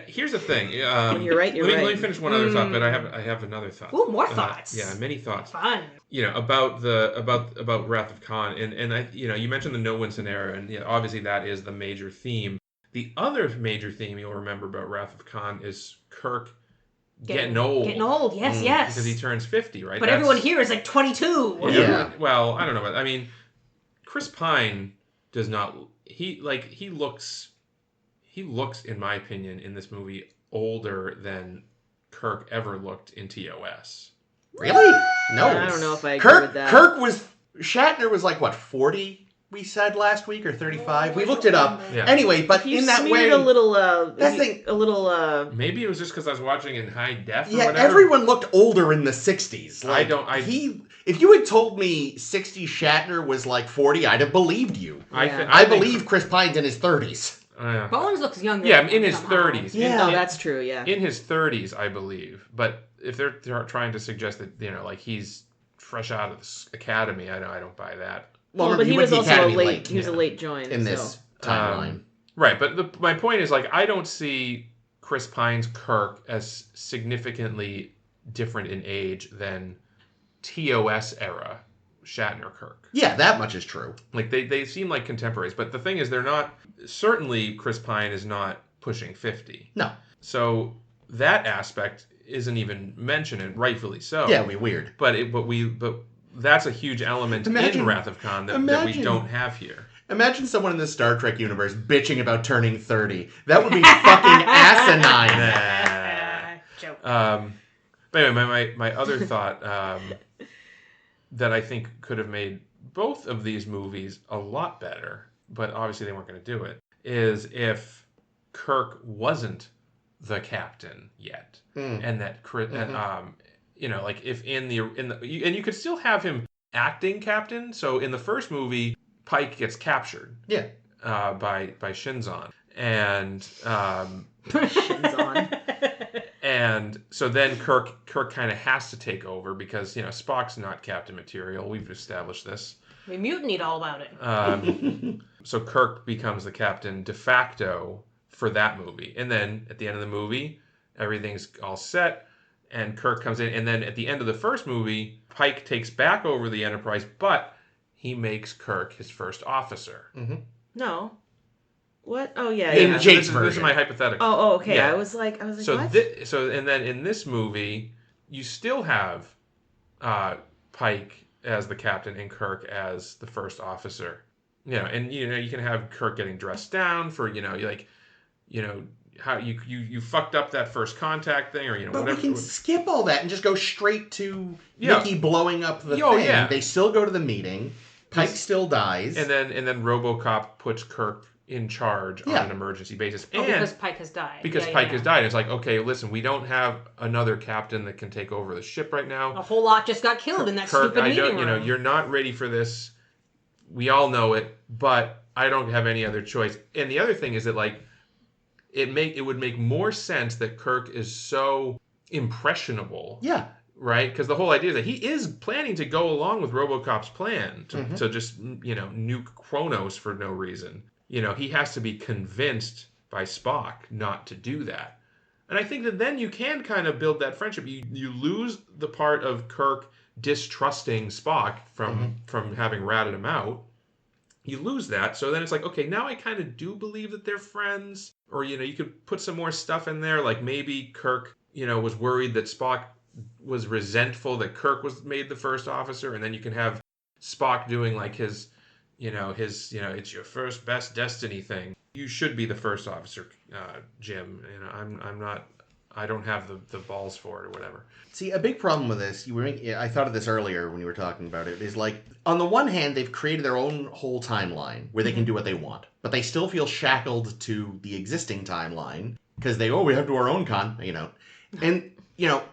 here's the thing. When you're right, you're right. Let me finish one other thought, but I have another thought. Ooh, more thoughts. Many thoughts. Fun. About Wrath of Khan, and I, you mentioned the no-win scenario, and obviously that is the major theme. The other major theme you'll remember about Wrath of Khan is Kirk getting old. Getting old, yes. Because he turns 50, right? But everyone here is like 22. Yeah. Well, I don't know. I mean, Chris Pine does not... He looks, in my opinion, in this movie, older than Kirk ever looked in TOS. Really? No. I don't know if I agree with that. Shatner was like, what, 40? We said last week, or 35. We looked it up. Yeah. Anyway, but in that way, a little. Maybe it was just because I was watching in high def. Yeah, or whatever. Everyone looked older in the 60s. Like, if you had told me 60s Shatner was like 40, I'd have believed you. Yeah. I believe Chris Pine's in his 30s. Bones looks younger. Yeah, in his 30s. Yeah, that's true. Yeah, in his 30s, I believe. But if they're trying to suggest that he's fresh out of the academy, I don't buy that. Well, but he was also he was a late join in this timeline. Right, but my point is, I don't see Chris Pine's Kirk as significantly different in age than TOS era Shatner Kirk. Yeah, that much is true. They seem like contemporaries, but the thing is, they're not. Certainly, Chris Pine is not pushing 50. No. So that aspect isn't even mentioned, and rightfully so. Yeah, weird. But that's a huge element in Wrath of Khan that we don't have here. Imagine someone in the Star Trek universe bitching about turning 30. That would be fucking asinine. Joke. But anyway, my other thought that I think could have made both of these movies a lot better, but obviously they weren't going to do it, is if Kirk wasn't the captain yet, and that if in the and you could still have him acting captain. So in the first movie, Pike gets captured. Yeah. By Shinzon, and Shinzon. And so then Kirk kind of has to take over because Spock's not captain material. We've established this. We mutinied all about it. So Kirk becomes the captain de facto for that movie. And then at the end of the movie, everything's all set, and Kirk comes in. And then at the end of the first movie, Pike takes back over the Enterprise, but he makes Kirk his first officer. Mm-hmm. No. What? Oh, yeah. In yeah. Jake's This version. is my hypothetical. Oh, okay. Yeah. I was like, So what? and then in this movie, you still have Pike as the captain and Kirk as the first officer. And you can have Kirk getting dressed down for how you fucked up that first contact thing, or But whatever. we can skip all that and just go straight to Yeah. Mickey blowing up the Oh, thing. yeah. They still go to the meeting. Pike still dies. And then RoboCop puts Kirk in charge on an emergency basis, and because Pike has died. Because Pike has died. It's like, okay, listen, we don't have another captain that can take over the ship right now. A whole lot just got killed in that Kirk, stupid meeting room. you're not ready for this. We all know it, but I don't have any other choice. And the other thing is that, like, it would make more sense that Kirk is so impressionable. Yeah. Right? Because the whole idea is that he is planning to go along with RoboCop's plan to just, nuke Kronos for no reason. He has to be convinced by Spock not to do that. And I think that then you can kind of build that friendship. You lose the part of Kirk distrusting Spock from having ratted him out. You lose that. So then it's like, okay, now I kind of do believe that they're friends. Or, you could put some more stuff in there. Like maybe Kirk, was worried that Spock was resentful that Kirk was made the first officer. And then you can have Spock doing like his it's your first best destiny thing. You should be the first officer, Jim. I'm not. I don't have the balls for it or whatever. See, a big problem with this, I thought of this earlier when you were talking about it, is like, on the one hand, they've created their own whole timeline where they can do what they want, but they still feel shackled to the existing timeline because we have to do our own and,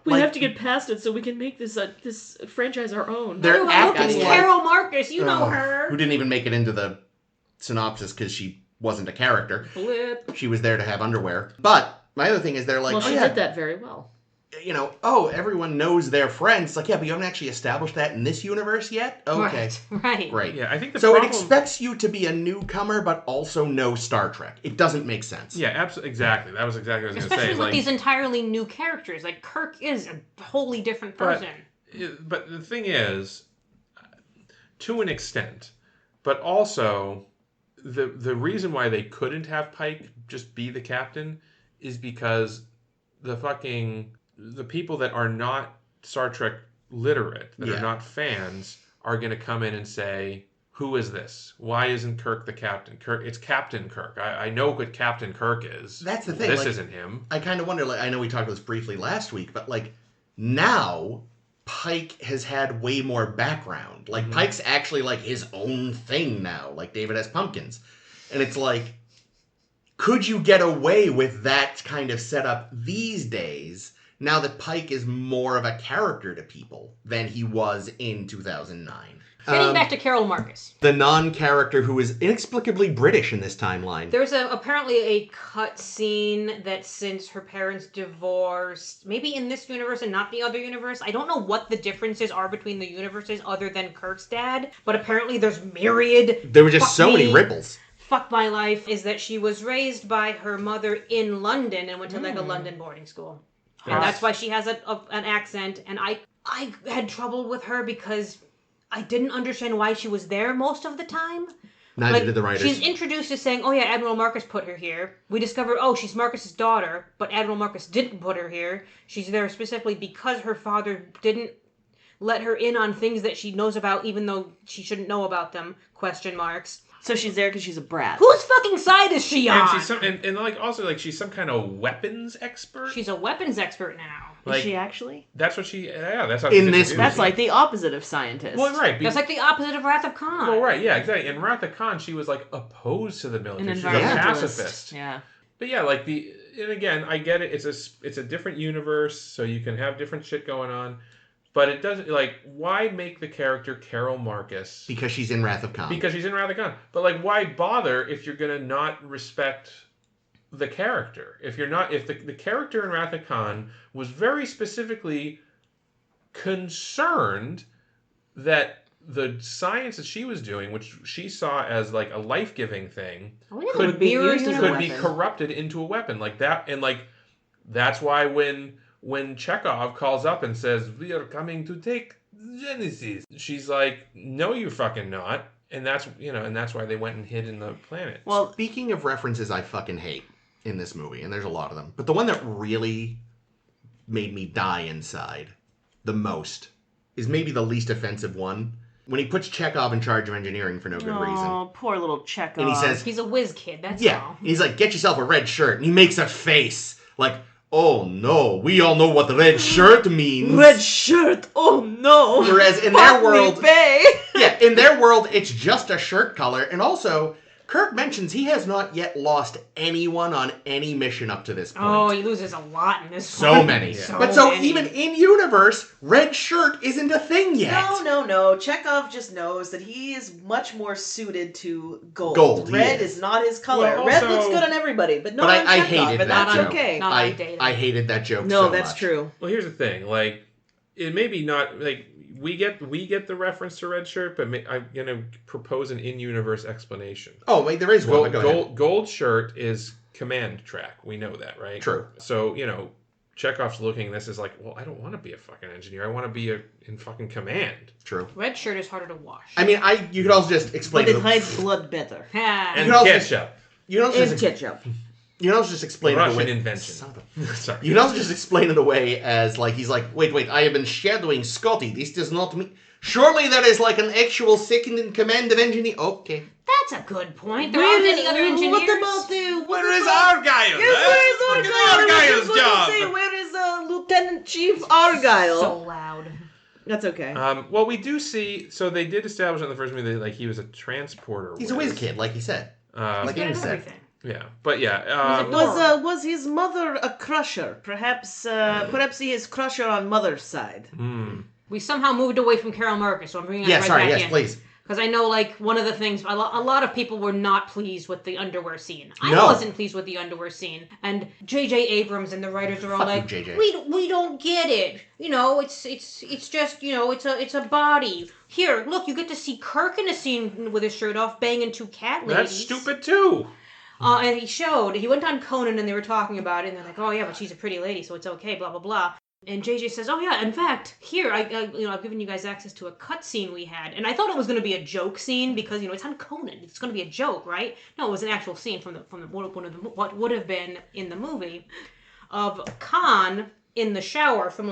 we have to get past it so we can make this this franchise our own. They're acting it's like... Carol Marcus, you know her. Who didn't even make it into the synopsis because she wasn't a character. Blip. She was there to have underwear. But my other thing is they're like, she did that very well. Everyone knows they're friends. It's like, yeah, but you haven't actually established that in this universe yet? Okay. Right. Yeah, I think So it expects you to be a newcomer, but also know Star Trek. It doesn't make sense. Yeah, absolutely. Exactly. That was exactly what I was going to say. Especially with these entirely new characters. Like, Kirk is a wholly different person. But the thing is, to an extent, but also the reason why they couldn't have Pike just be the captain is because the people that are not Star Trek literate, that are not fans, are going to come in and say, who is this? Why isn't Kirk the captain? It's Captain Kirk. I know what Captain Kirk is. That's the thing. This isn't him. I kind of wonder, I know we talked about this briefly last week, but now Pike has had way more background. Pike's actually his own thing now, like David S. Pumpkins. And it's like, could you get away with that kind of setup these days now that Pike is more of a character to people than he was in 2009? Getting back to Carol Marcus. The non-character who is inexplicably British in this timeline. There's apparently a cut scene that since her parents divorced, maybe in this universe and not the other universe, I don't know what the differences are between the universes other than Kirk's dad, but apparently there's myriad... There were just so many ripples. Fuck my life is that she was raised by her mother in London and went to a London boarding school. And that's why she has an accent. And I had trouble with her because I didn't understand why she was there most of the time. Neither did the writers. She's introduced as saying, oh yeah, Admiral Marcus put her here. We discover, she's Marcus's daughter, but Admiral Marcus didn't put her here. She's there specifically because her father didn't let her in on things that she knows about, even though she shouldn't know about them, ? So she's there because she's a brat. Whose fucking side is she on? And she's some kind of weapons expert. She's a weapons expert now. Is she actually? That's what she. Yeah, that's how. In this, that's like the opposite of scientist. Well, right. That's like the opposite of Wrath of Khan. Well, right. Yeah, exactly. In Wrath of Khan, she was opposed to the military. She's a pacifist. Yeah. But yeah, and again, I get it. It's a different universe, so you can have different shit going on. But it doesn't, why make the character Carol Marcus? Because she's in Wrath of Khan. Because she's in Wrath of Khan. But, why bother if you're going to not respect the character? If the character in Wrath of Khan was very specifically concerned that the science that she was doing, which she saw as like a life-giving thing, could be used as a could be weapon. corrupted into a weapon like that. And like that's why when Chekhov calls up and says, "We are coming to take Genesis," she's like, "No, you fucking not." And that's why they went and hid in the planet. Well, speaking of references I fucking hate in this movie, and there's a lot of them, but the one that really made me die inside the most is maybe the least offensive one. When he puts Chekhov in charge of engineering for no good reason. Oh, poor little Chekhov. And he says... He's a whiz kid, that's Yeah. all. And he's like, get yourself a red shirt. And he makes a face. Like, oh no, we all know what the red shirt means. Red shirt, oh no. Whereas in their world... Bay. Yeah, in their world, it's just a shirt color. And also, Kirk mentions he has not yet lost anyone on any mission up to this point. Oh, he loses a lot in this So one. many. So But so many. even in universe, red shirt isn't a thing yet. No. Chekhov just knows that he is much more suited to gold. Gold, he Red is. is not his color. Well, Red also- looks good on everybody, but not But on I Chekhov, hated and that that's joke. okay. Not on Data. I hated that joke No, so that's much. true. Well, here's the thing. Like, it may be not like we get the reference to red shirt, but I'm gonna propose an in-universe explanation. Oh, wait, there is one. but go ahead. Gold shirt is command track. We know that, right? True. So Chekhov's looking at this is like, well, I don't want to be a fucking engineer. I want to be in fucking command. True. Red shirt is harder to wash. I mean, you could also just explain But it it. hides blood better. And can also- ketchup. You can also And just, ketchup. you can also just explain it Russian away. invention. Son of a- Sorry. You can also just explain it away as like he's like, wait, I have been shadowing Scotty. This does not mean. Surely that is like an actual second in command of engineer. Okay. That's a good point. There aren't any other engineers. What about the... Where is Argyle? Yes, where is Look Argyle? at I was Argyle's just going to job. say, where is Lieutenant Chief Argyle? So loud. That's okay. Well, we do see. So they did establish in the first movie that like he was a transporter. He's a whiz kid, like he said. Like Good Amy at said. everything. Yeah, but yeah. He's a Was his mother a crusher? Perhaps he is crusher on mother's side. We somehow moved away from Carol Marcus, so I'm bringing us Yeah, right sorry, back yes, in. please. Because I know, like, one of the things, a lot of people were not pleased with the underwear scene. I No. wasn't pleased with the underwear scene. And J.J. Abrams and the writers are all Fuck like, you, JJ. we don't get it. It's just, it's a body. Here, look, you get to see Kirk in a scene with his shirt off banging two cat ladies. That's stupid too. And he went on Conan and they were talking about it, and they're like, oh yeah, but she's a pretty lady, so it's okay, blah, blah, blah. And JJ says, oh yeah, in fact, here, I've given you guys access to a cut scene we had. And I thought it was going to be a joke scene because, it's on Conan. It's going to be a joke, right? No, it was an actual scene from what would have been in the movie of Khan in the shower from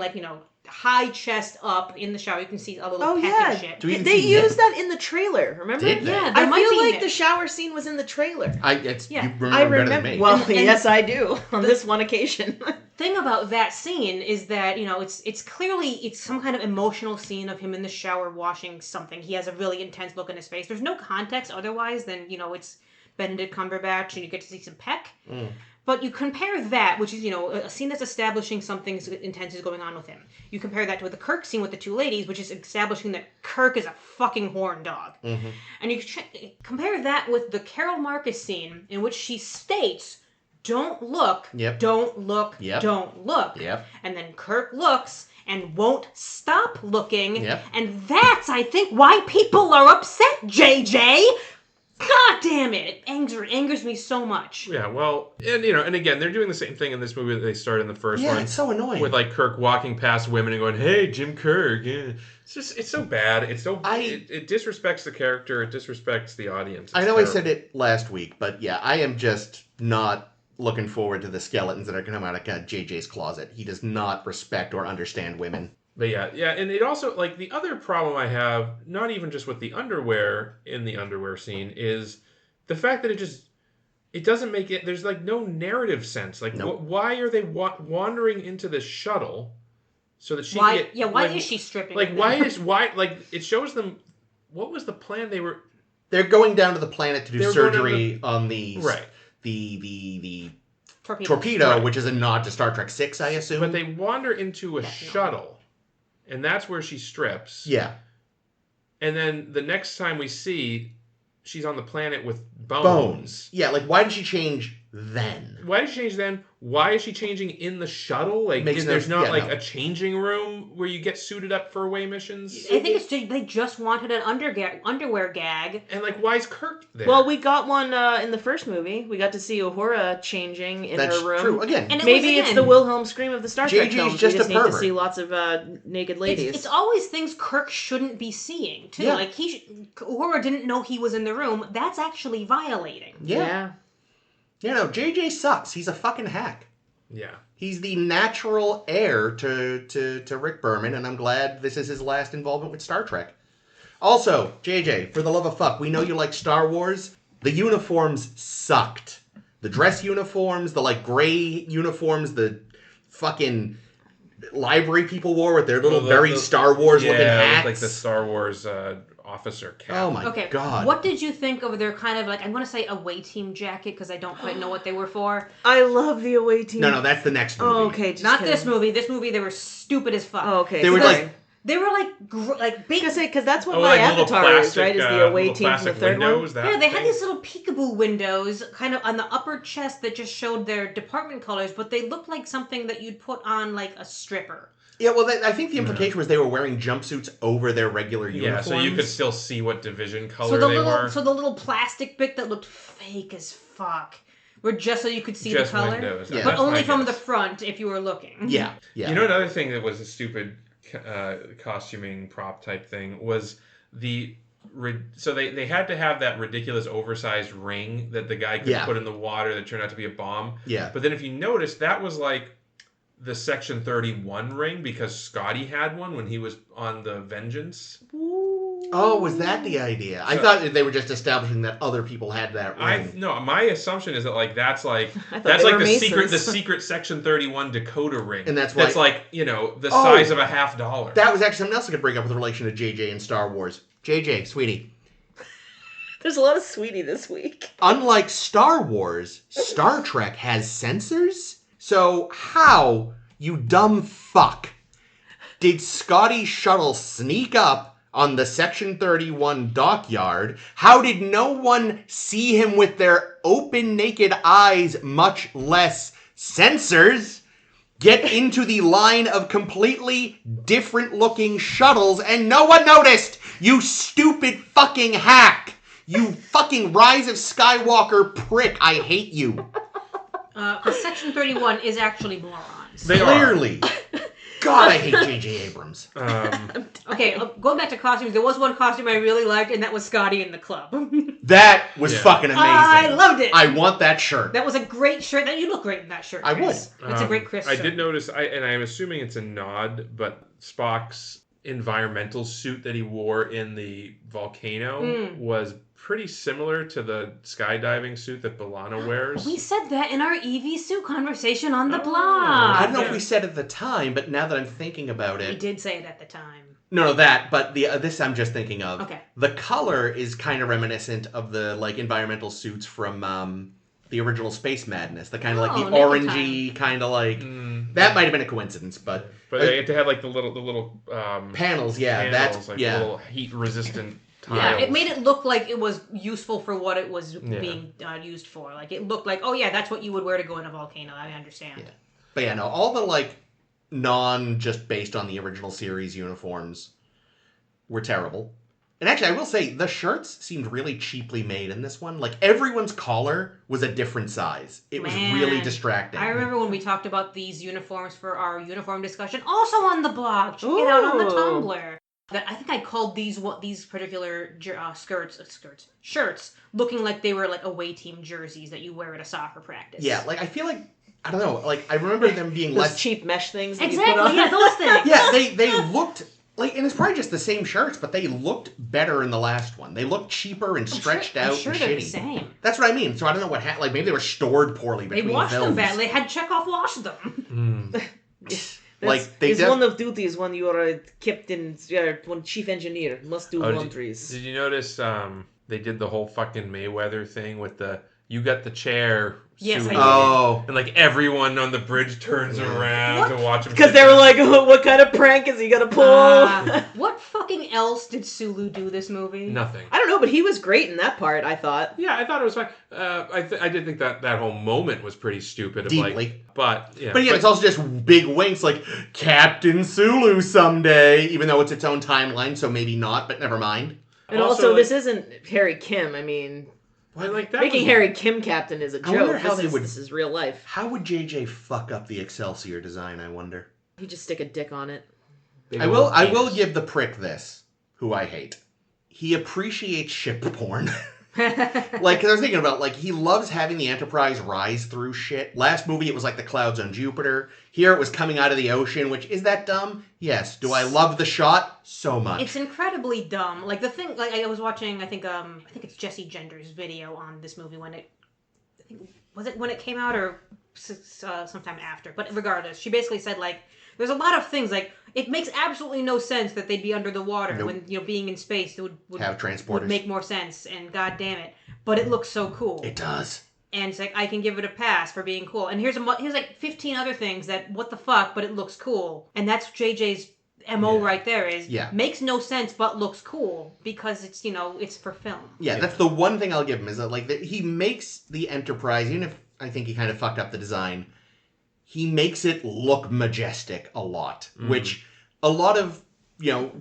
high chest up in the shower. You can see a little peck and shit. Do we even They see used that in the trailer, remember? Did they? Yeah, there I might feel be like Nick. the shower scene was in the trailer. You remember better than me. Well, And- yes, I do. On this one occasion. Thing about that scene is that it's clearly some kind of emotional scene of him in the shower washing something. He has a really intense look in his face. There's no context otherwise than it's Benedict Cumberbatch and you get to see some peck. But you compare that, which is a scene that's establishing something intense is going on with him. You compare that to the Kirk scene with the two ladies, which is establishing that Kirk is a fucking horn dog. And you compare that with the Carol Marcus scene in which she states, don't look, Yep. don't look, Yep. don't look. Yep. And then Kirk looks and won't stop looking. Yep. And that's, I think, why people are upset, JJ. God damn it. It angers me so much. Yeah, well, and again, they're doing the same thing in this movie that they started in the first Yeah, one. it's so annoying. With like Kirk walking past women and going, "Hey, Jim Kirk." Yeah. It's so bad. It's so it disrespects the character. It disrespects the audience. I It's know terrible. I said it last week, but yeah, I am just not looking forward to the skeletons that are going to come out of JJ's closet. He does not respect or understand women. But yeah, and it also, like, the other problem I have, not even just with the underwear in the underwear scene, is the fact that it doesn't make it, there's, like, no narrative sense. Like, Nope. why are they wandering into this shuttle so that she Why can get... yeah, why like, is she stripping? Like, them? like, it shows them, what was the plan they were... They're going down to the planet to do They're going surgery on the Right. the Torpedo. which is a nod to Star Trek 6, I assume. But they wander into a Definitely. shuttle, and that's where she strips. Yeah. And then the next time we see, she's on the planet with Bones. Yeah, like, why did she change then. Why did she change then? Why is she changing in the shuttle? Like, there's not a changing room where you get suited up for away missions? I think it's just, they just wanted an underwear gag. And, like, why is Kirk there? Well, we got one in the first movie. We got to see Uhura changing in her room. That's true. Again. And maybe it's the Wilhelm scream of the Star Trek films. Just we just a need pervert. to see lots of naked ladies. It's always things Kirk shouldn't be seeing, too. Yeah. Like, Uhura didn't know he was in the room. That's actually violating. Yeah. You know, JJ sucks. He's a fucking hack. Yeah. He's the natural heir to Rick Berman, and I'm glad this is his last involvement with Star Trek. Also, JJ, for the love of fuck, we know you like Star Wars. The uniforms sucked. The dress uniforms, the, like, gray uniforms, the fucking library people wore with their little very Star Wars-looking hats. Like the Star Wars officer cap. Oh my god. What did you think of their kind of, like, I'm going to say away team jacket, because I don't quite know what they were for. I love the away team. No, that's the next movie. Oh, okay. Not kidding. This movie. This movie, they were stupid as fuck. Oh, okay. They were like... They were like big. Because that's what my avatar is, right? Is the away team from the third windows, one? Yeah, they had these little peekaboo windows, kind of on the upper chest that just showed their department colors, but they looked like something that you'd put on like a stripper. Yeah, well, I think the implication was they were wearing jumpsuits over their regular uniforms. Yeah, so you could still see what division color they were. So the little plastic bit that looked fake as fuck were just so you could see the color. Windows. Yeah. But only from the front if you were looking. Yeah. You know, another thing that was a stupid costuming prop type thing was so they had to have that ridiculous oversized ring that the guy could put in the water that turned out to be a bomb. Yeah. But then if you notice, that was like the Section 31 ring because Scotty had one when he was on the Vengeance. Oh, was that the idea? I thought they were just establishing that other people had that ring. No, my assumption is that like that's like the secret Section 31 Dakota ring. And that's why like, you know, the size of a $50. That was actually something else I could bring up with relation to JJ and Star Wars. JJ, sweetie. There's a lot of sweetie this week. Unlike Star Wars, Star Trek has sensors. So how, you dumb fuck, did Scotty's shuttle sneak up on the Section 31 dockyard? How did no one see him with their open naked eyes, much less sensors, get into the line of completely different looking shuttles and no one noticed? You stupid fucking hack! You fucking Rise of Skywalker prick, I hate you. Because Section 31 is actually morons. They clearly. God, I hate J.J. Abrams. Okay, going back to costumes, there was one costume I really liked, and that was Scotty in the club. That was fucking amazing. I loved it. I want that shirt. That was a great shirt. You look great in that shirt, Chris. I would. It's a great Chris shirt. I did notice, and I'm assuming it's a nod, but Spock's environmental suit that he wore in the volcano was pretty similar to the skydiving suit that B'Elanna wears. We said that in our EV suit conversation on the blog. I don't know if we said it at the time, but now that I'm thinking about it... We did say it at the time. No, but this I'm just thinking of. Okay. The color is kind of reminiscent of the like environmental suits from the original Space Madness. The kind of like the orangey kind of like... That might have been a coincidence, but... But they had to have like the little panels, little heat-resistant tiles. Yeah, it made it look like it was useful for what it was being used for. Like, it looked like, oh yeah, that's what you would wear to go in a volcano. I understand. Yeah. But yeah, no, all the like just based on the original series uniforms were terrible. And actually, I will say, the shirts seemed really cheaply made in this one. Like, everyone's collar was a different size. It was really distracting. I remember when we talked about these uniforms for our uniform discussion, also on the blog. Check it out on the Tumblr. That I think I called these particular shirts looking like they were like away team jerseys that you wear at a soccer practice. Yeah, like, I feel like, I don't know, like, I remember them being those less... cheap mesh things that exactly, you put on. yeah, those things. Yeah, they looked... Like, and it's probably just the same shirts, but they looked better in the last one. They looked cheaper and stretched out and shitty. They're the same. That's what I mean. So I don't know what happened. Like, maybe they were stored poorly between films. They washed films. them badly. They had Chekhov wash them. It's one of duties when you are a captain, when chief engineer, must do laundries. Did you notice they did the whole fucking Mayweather thing with the you got the chair Yes, suit. I did. Oh. And like everyone on the bridge turns around to watch him. Because they were like, what kind of prank is he gonna pull? What fucking anything else did Sulu do this movie? Nothing. I don't know, but he was great in that part, I thought. Yeah, I thought it was fine. I did think that whole moment was pretty stupid. Of Deeply. Like, but yeah. But yeah, it's also just big winks like Captain Sulu someday, even though it's its own timeline, so maybe not, but never mind. And also, this isn't Harry Kim. I mean, like that making Harry Kim captain is a I wonder joke. how This is real life. How would JJ fuck up the Excelsior design, I wonder? You just stick a dick on it. I will give the prick this, who I hate. He appreciates ship porn. Like, 'cause I was thinking about, like, he loves having the Enterprise rise through shit. Last movie, it was like the clouds on Jupiter. Here, it was coming out of the ocean, which, is that dumb? Yes. Do I love the shot? So much. It's incredibly dumb. Like, the thing, like, I was watching, I think it's Jesse Gender's video on this movie when when it came out or sometime after. But regardless, she basically said, like, there's a lot of things, like, it makes absolutely no sense that they'd be under the water when, being in space would have transporters. Would make more sense, and god damn it. But it looks so cool. It does. And it's like, I can give it a pass for being cool. And here's like 15 other things that, what the fuck, but it looks cool. And that's JJ's MO right there is, makes no sense, but looks cool, because it's, it's for film. Yeah, that's the one thing I'll give him, is that, like, he makes the Enterprise, even if I think he kind of fucked up the design, he makes it look majestic a lot, which a lot of,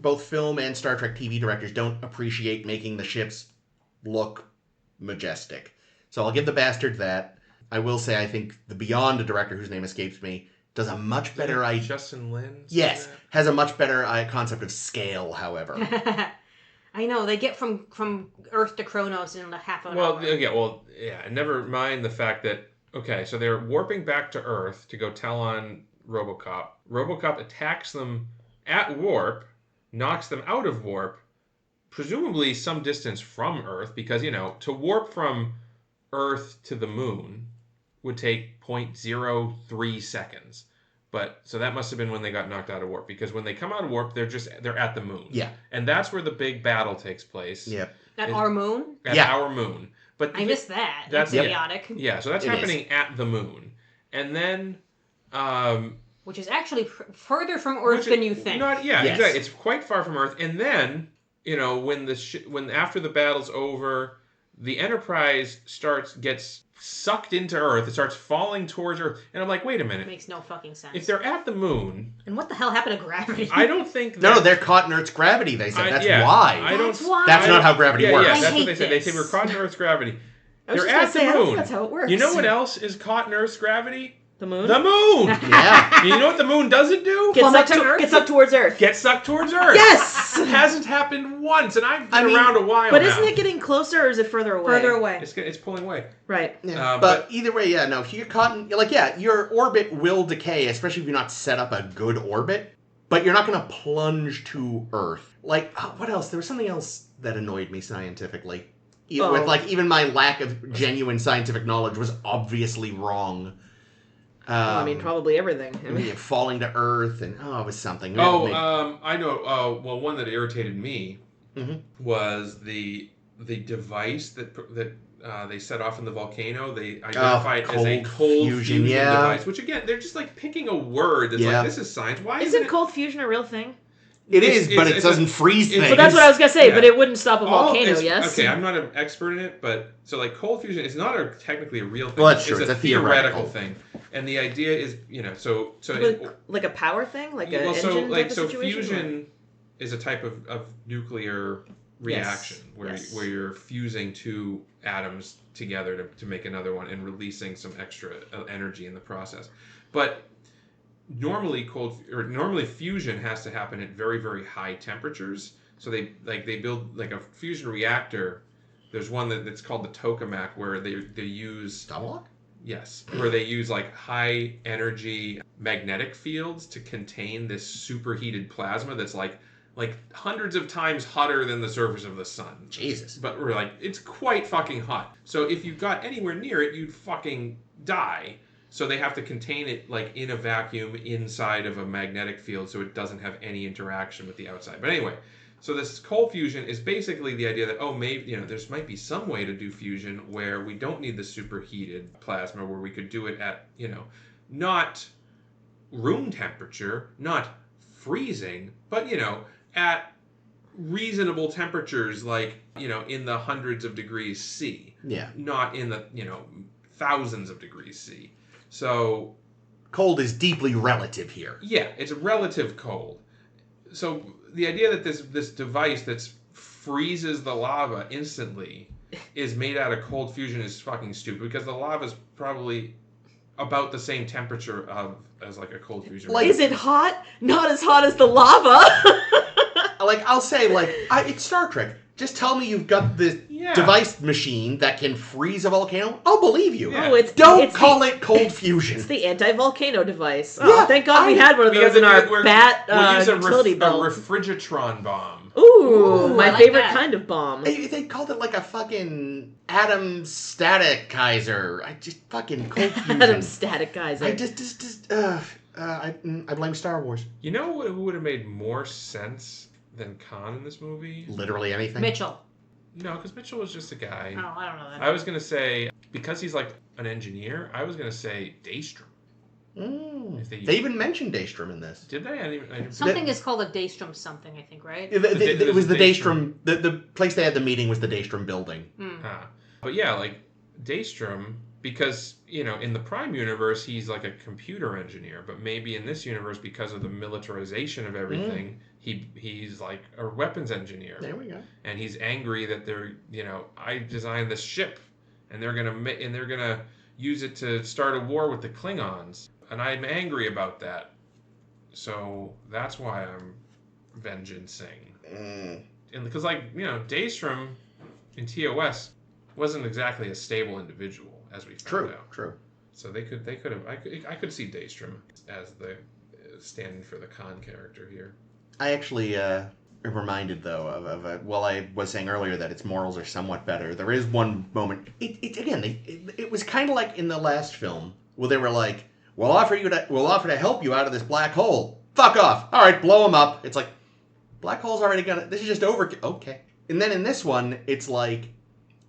both film and Star Trek TV directors don't appreciate making the ships look majestic. So I'll give the bastard that. I will say I think the Beyond director, whose name escapes me, does a much better idea. Justin Lin? Yes, has a much better concept of scale, however. I know, they get from Earth to Kronos in half an hour. And never mind the fact that, okay, so they're warping back to Earth to go tell on RoboCop. RoboCop attacks them at warp, knocks them out of warp, presumably some distance from Earth, because, to warp from Earth to the moon would take 0.03 seconds. But, so that must have been when they got knocked out of warp, because when they come out of warp, they're at the moon. Yeah. And that's where the big battle takes place. Yep. At our moon? At our moon. But I missed that. That's idiotic. Yeah, so that's happening at the moon. And then... which is actually further from Earth than you think. Exactly. It's quite far from Earth. And then, when after the battle's over, the Enterprise gets sucked into Earth. It starts falling towards Earth. And I'm like, wait a minute. It makes no fucking sense. If they're at the moon... And what the hell happened to gravity? I don't think... No, they're caught in Earth's gravity, they said. That's why. That's why. That's not how gravity works. Yeah, that's what they said. They said we're caught in Earth's gravity. They're at the moon. That's how it works. You know what else is caught in Earth's gravity? The moon? The moon! Yeah. You know what the moon doesn't do? Gets sucked towards Earth. Get sucked towards Earth. Yes! It hasn't happened once, and I've been around a while But now. isn't it getting closer, or is it further away? Further away. It's pulling away. Right. Yeah. But either way, you're caught in... your orbit will decay, especially if you're not set up a good orbit. But you're not going to plunge to Earth. What else? There was something else that annoyed me scientifically. With, even my lack of genuine scientific knowledge was obviously wrong. Probably everything. Falling to Earth, and it was something. I know. Well, one that irritated me was the device that they set off in the volcano. They identified as a cold fusion device, which again, they're just picking a word that's like, this is science. Why isn't cold fusion a real thing? It is, but it doesn't freeze things. Well, that's what I was going to say, but it wouldn't stop a volcano, yes? Okay, I'm not an expert in it, but... So, cold fusion is not technically a real thing. Well, that's true. It's a theoretical thing. And the idea is, like a power thing? Like an engine type of situation? Fusion is a type of nuclear reaction where you're fusing two atoms together to make another one and releasing some extra energy in the process. But... Normally fusion has to happen at very, very high temperatures. So they build a fusion reactor. There's one that's called the tokamak where they use Stomach? Yes, where they use high energy magnetic fields to contain this superheated plasma that's like hundreds of times hotter than the surface of the sun. Jesus. But we're it's quite fucking hot. So if you got anywhere near it, you'd fucking die. So they have to contain it in a vacuum inside of a magnetic field so it doesn't have any interaction with the outside. But anyway, so this cold fusion is basically the idea that, maybe, there might be some way to do fusion where we don't need the superheated plasma, where we could do it at, not room temperature, not freezing, but, at reasonable temperatures, like, in the hundreds of degrees C. Yeah. Not in the, thousands of degrees C. So... Cold is deeply relative here. Yeah, it's a relative cold. So the idea that this device that freezes the lava instantly is made out of cold fusion is fucking stupid, because the lava is probably about the same temperature as like a cold fusion. Like, is it hot? Not as hot as the lava. Like, I'll say, it's Star Trek. Just tell me you've got this device machine that can freeze a volcano. I'll believe you. Yeah. Oh, Don't call it cold fusion. It's the anti-volcano device. Yeah, Oh, thank God we had one of those in our bat we'll use utility a belt. refrigeratron bomb. Ooh, my I like favorite that. kind of bomb. They called it like a fucking atom staticizer. I just fucking cold fusion. Atom static guys. I blame Star Wars. You know who would have made more sense than Khan in this movie? Literally anything. Mitchell. No, because Mitchell was just a guy. Oh, I don't know that. I was going to say, because he's like an engineer, I was going to say Daystrom. If They even mentioned Daystrom in this. Did they? I didn't Something is called a Daystrom something, I think, right? It was the Daystrom. Daystrom. The place they had the meeting was the Daystrom building. But yeah, like Daystrom, because, in the Prime universe, he's like a computer engineer, but maybe in this universe, because of the militarization of everything, he's like a weapons engineer. There we go. And he's angry that they're, I designed this ship, and they're gonna use it to start a war with the Klingons, and I'm angry about that. So that's why I'm vengeancing. And because, Daystrom in TOS wasn't exactly a stable individual, as we found out. True. So they could have. I could see Daystrom as the standing for the Khan character here. I actually am reminded, though, of well, I was saying earlier that its morals are somewhat better. There is one moment. It was kind of like in the last film where they were like, "We'll offer to help you out of this black hole. Fuck off. All right, blow them up." It's like, black hole's already gonna. This is just over. Okay. And then in this one, it's like,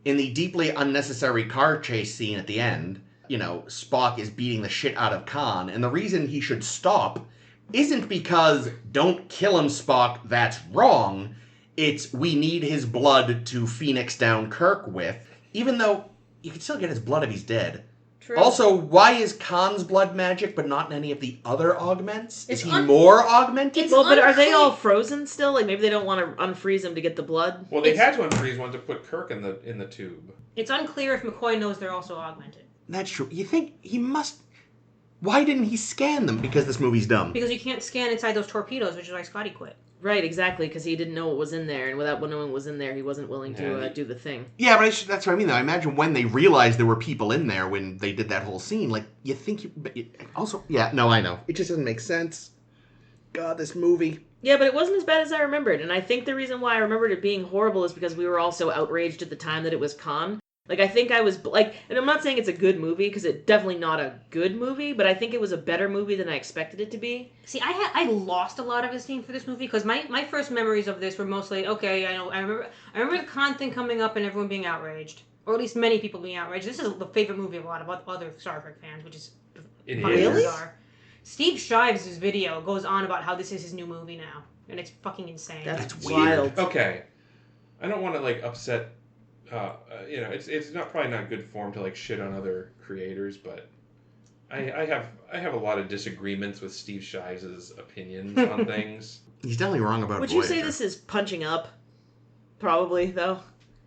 in the deeply unnecessary car chase scene at the end, Spock is beating the shit out of Khan, and the reason he should stop isn't because don't kill him, Spock, that's wrong. It's we need his blood to Phoenix down Kirk with, even though you can still get his blood if he's dead. True. Also, why is Khan's blood magic but not in any of the other augments? Is he It's more augmented? Well, but are they all frozen still? Like, maybe they don't want to unfreeze him to get the blood? Well, they had to unfreeze one to put Kirk in the tube. It's unclear if McCoy knows they're also augmented. That's true. You think he must... Why didn't he scan them? Because this movie's dumb. Because you can't scan inside those torpedoes, which is why Scotty quit. Right, exactly, because he didn't know what was in there, and without knowing what was in there, he wasn't willing to do the thing. Yeah, but that's what I mean, though. I imagine when they realized there were people in there when they did that whole scene, like, you think you... But also, yeah, no, I know. It just doesn't make sense. God, this movie... Yeah, but it wasn't as bad as I remembered, and I think the reason why I remembered it being horrible is because we were all so outraged at the time that it was Khan. Like, I think I was, like, and I'm not saying it's a good movie, because it's definitely not a good movie, but I think it was a better movie than I expected it to be. See, I lost a lot of esteem for this movie, because my first memories of this were mostly, okay, I remember the Khan thing coming up and everyone being outraged. Or at least many people being outraged. This is the favorite movie of a lot of other Star Trek fans, which is It fucking is? bizarre. Steve Shives' video goes on about how this is his new movie now, and it's fucking insane. That's weird. wild. Okay. I don't want to, like, upset... it's probably not good form to, like, shit on other creators, but I have a lot of disagreements with Steve Shives' opinions on things. He's definitely wrong about Would Voyager. you say this is punching up? Probably, though.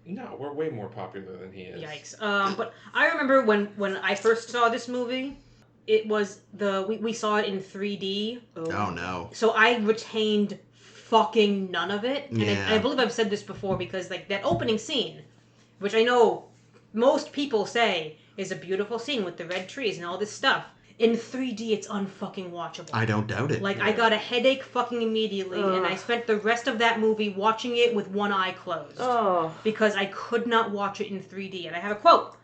No, we're way more popular than he is. Yikes. But I remember when I first saw this movie, it was we saw it in 3D. Oh, no. So I retained fucking none of it. And Yeah. I believe I've said this before because, like, that opening scene, which I know most people say is a beautiful scene with the red trees and all this stuff. In 3D, it's unfucking watchable. I don't doubt it. Like, I got a headache fucking immediately, and I spent the rest of that movie watching it with one eye closed. Oh. Because I could not watch it in 3D. And I have a quote.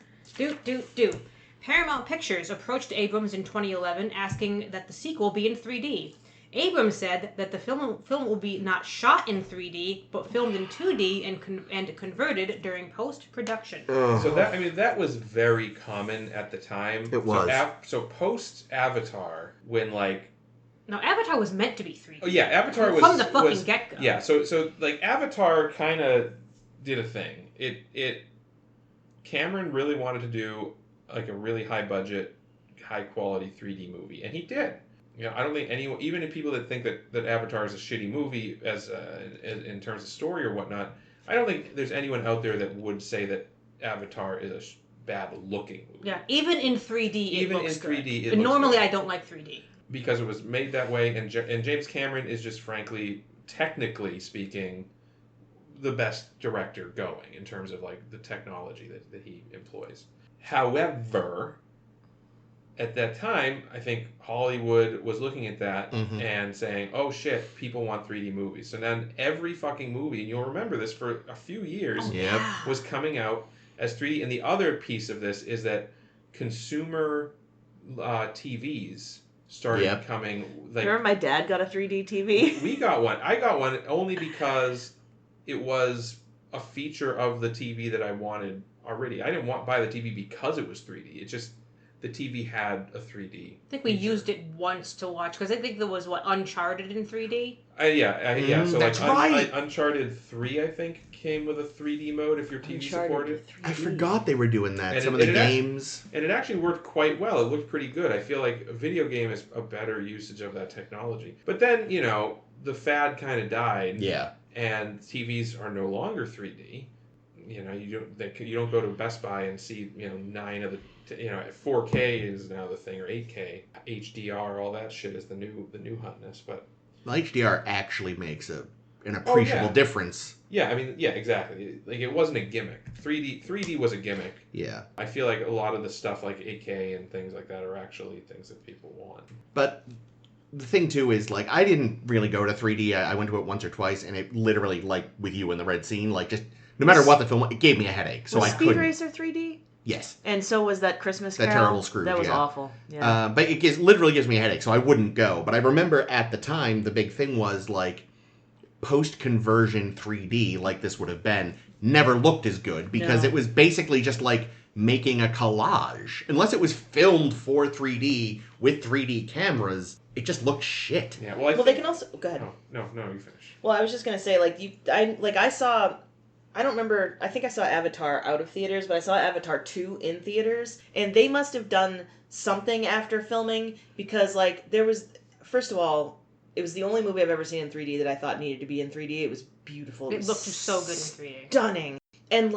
Paramount Pictures approached Abrams in 2011 asking that the sequel be in 3D. Abrams said that the film will be not shot in 3D, but filmed in 2D and converted during post-production. So that was very common at the time. It was. So post Avatar, when, like, No, Avatar was meant to be 3D. Oh yeah, Avatar was from the fucking get-go. Yeah, so like Avatar kind of did a thing. It Cameron really wanted to do like a really high budget, high quality 3D movie, and he did. You know, I don't think anyone, even if people that think that Avatar is a shitty movie as in terms of story or whatnot, I don't think there's anyone out there that would say that Avatar is a bad looking movie. Yeah, even in 3D, Even it looks in 3D, good. it But looks normally, good. I don't like 3D. Because it was made that way, and James Cameron is just frankly, technically speaking, the best director going in terms of like the technology that he employs. However, at that time, I think Hollywood was looking at that and saying, "Oh shit, people want 3D movies." So then every fucking movie, and you'll remember this for a few years, was coming out as 3D. And the other piece of this is that consumer TVs started coming. Like, remember my dad got a 3D TV? We got one. I got one only because it was a feature of the TV that I wanted already. I didn't buy the TV because it was 3D. It just, the TV had a 3D. I think we used it once to watch, because I think there was, Uncharted in 3D? Yeah. So that's right. Uncharted 3, I think, came with a 3D mode if your TV supported. I forgot they were doing that. And Some of the games. And it actually worked quite well. It looked pretty good. I feel like a video game is a better usage of that technology. But then, the fad kind of died. Yeah. And TVs are no longer 3D. You don't go to Best Buy and see 9 of the 4K is now the thing, or 8K, HDR, all that shit is the new hotness. But the HDR actually makes an appreciable difference. Yeah, I mean, yeah, exactly. Like, it wasn't a gimmick. 3D was a gimmick. Yeah. I feel like a lot of the stuff like 8K and things like that are actually things that people want. But the thing too is, like, I didn't really go to 3D. I went to it once or twice, and it literally, like with you in the Red Scene, like, just no matter what the film, it gave me a headache. So was I couldn't. Speed Racer 3D? Yes. And so was that Christmas Carol. That terrible Scrooge. That was awful. Yeah. But it literally gives me a headache, so I wouldn't go. But I remember at the time, the big thing was, like, post-conversion 3D, like this would have been, never looked as good, because it was basically just like making a collage. Unless it was filmed for 3D with 3D cameras, it just looked shit. Yeah, they can also... Go ahead. No, you finish. Well, I was just going to say, I don't remember, I think I saw Avatar out of theaters, but I saw Avatar 2 in theaters, and they must have done something after filming, because, there was... First of all, it was the only movie I've ever seen in 3D that I thought needed to be in 3D. It was beautiful. It looked so good in 3D. Stunning. And,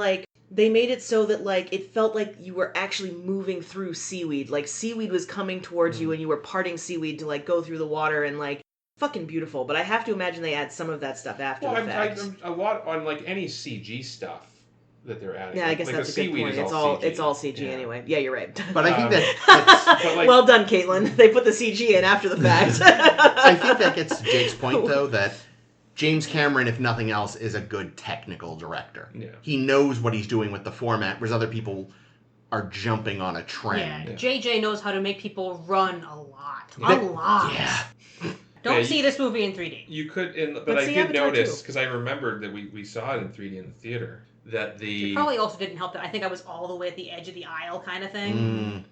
they made it so that, it felt like you were actually moving through seaweed. Like, seaweed was coming towards you, and you were parting seaweed to, go through the water, and, fucking beautiful. But I have to imagine they add some of that stuff after the fact. A lot on, any CG stuff that they're adding. Yeah, I guess that's a good point. It's all CG anyway. Yeah, you're right. But I think that's well done, Caitlin. They put the CG in after the fact. I think that gets to Jake's point, though, that James Cameron, if nothing else, is a good technical director. Yeah. He knows what he's doing with the format, whereas other people are jumping on a trend. Yeah, JJ knows how to make people run a lot. A lot. Yeah. Don't see this movie in 3D. You could, but I did notice, because I remembered that we saw it in 3D in the theater, that It probably also didn't help that I think I was all the way at the edge of the aisle kind of thing.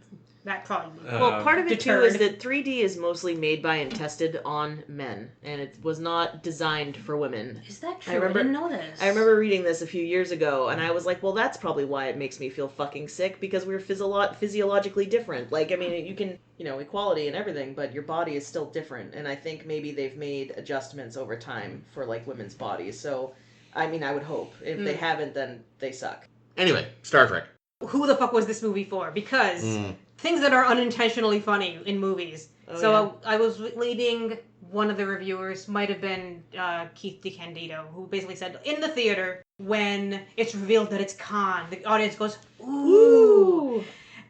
That probably well, part of it too is that 3D is mostly made by and tested on men, and it was not designed for women. Is that true? I didn't know this. I remember reading this a few years ago, and I was like, well, that's probably why it makes me feel fucking sick, because we're physiologically different. Like, I mean, you can, equality and everything, but your body is still different, and I think maybe they've made adjustments over time for, women's bodies. So, I mean, I would hope. If they haven't, then they suck. Anyway, Star Trek. Who the fuck was this movie for? Because things that are unintentionally funny in movies. I was reading one of the reviewers, might have been Keith DeCandido, who basically said, in the theater, when it's revealed that it's Khan, the audience goes, ooh.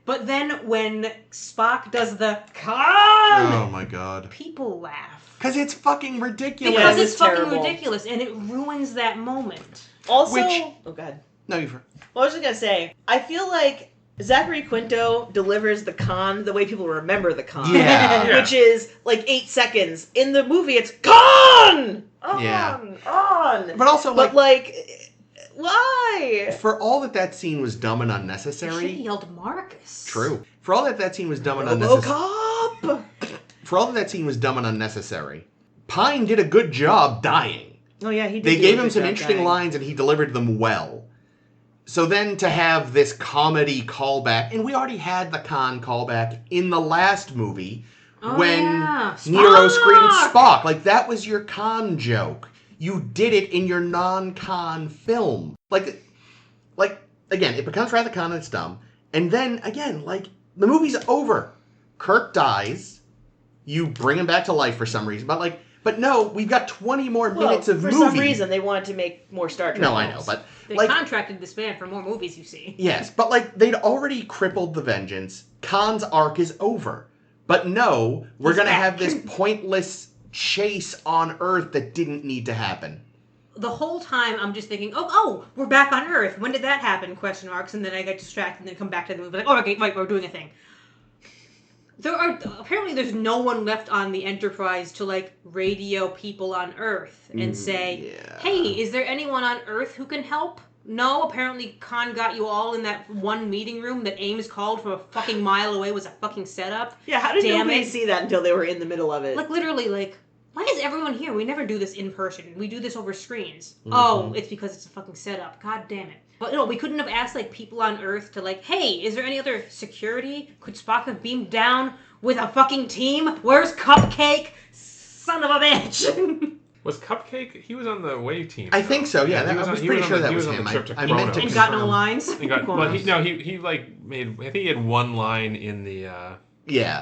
But then when Spock does the Khan, oh my god, people laugh. Because it's fucking ridiculous. Because it's fucking ridiculous, and it ruins that moment. Also, oh god. No, you're. Well, I was just gonna say, I feel like Zachary Quinto delivers the Khan the way people remember the Khan. Yeah. Which is 8 seconds. In the movie, it's Khan! On! But also, why? For all that scene was dumb and You unnecessary. should have yelled Marcus. True. For all that scene was dumb and unnecessary. RoboCop! for all that scene was dumb and unnecessary, Pine did a good job dying. Oh yeah, he did. They do a gave good him some job interesting dying. lines, and he delivered them well. So then to have this comedy callback, and we already had the Khan callback in the last movie when Nero screamed Spock. Like, that was your Khan joke. You did it in your non-Khan film. Like, again, it becomes Wrath of Khan and it's dumb. And then, again, like, the movie's over. Kirk dies. You bring him back to life for some reason. But no, we've got 20 more minutes of movie. For some reason, they wanted to make more Star Trek No, films. I know, but... They like, contracted this man for more movies, you see. yes, but, like, they'd already crippled the Vengeance. Khan's arc is over. But no, we're going to have this pointless chase on Earth that didn't need to happen. The whole time, I'm just thinking, oh, we're back on Earth. When did that happen? Question marks. And then I get distracted and then come back to the movie. Like, oh, okay, wait, we're doing a thing. Apparently there's no one left on the Enterprise to, like, radio people on Earth and say, hey, is there anyone on Earth who can help? No, apparently Khan got you all in that one meeting room that Ames called from a fucking mile away was a fucking setup. Yeah, how did nobody see that until they were in the middle of it? Like, literally, like, why is everyone here? We never do this in person. We do this over screens. Oh, it's because it's a fucking setup. God damn it. But no, we couldn't have asked, like, people on Earth to, like, hey, is there any other security? Could Spock have beamed down with a fucking team? Where's Cupcake? Son of a bitch! Was Cupcake? He was on the Wave team. I think so, yeah. I was pretty sure that was him. He was on the trip to I meant to And Kronos. got no lines? He made, I think he had one line in the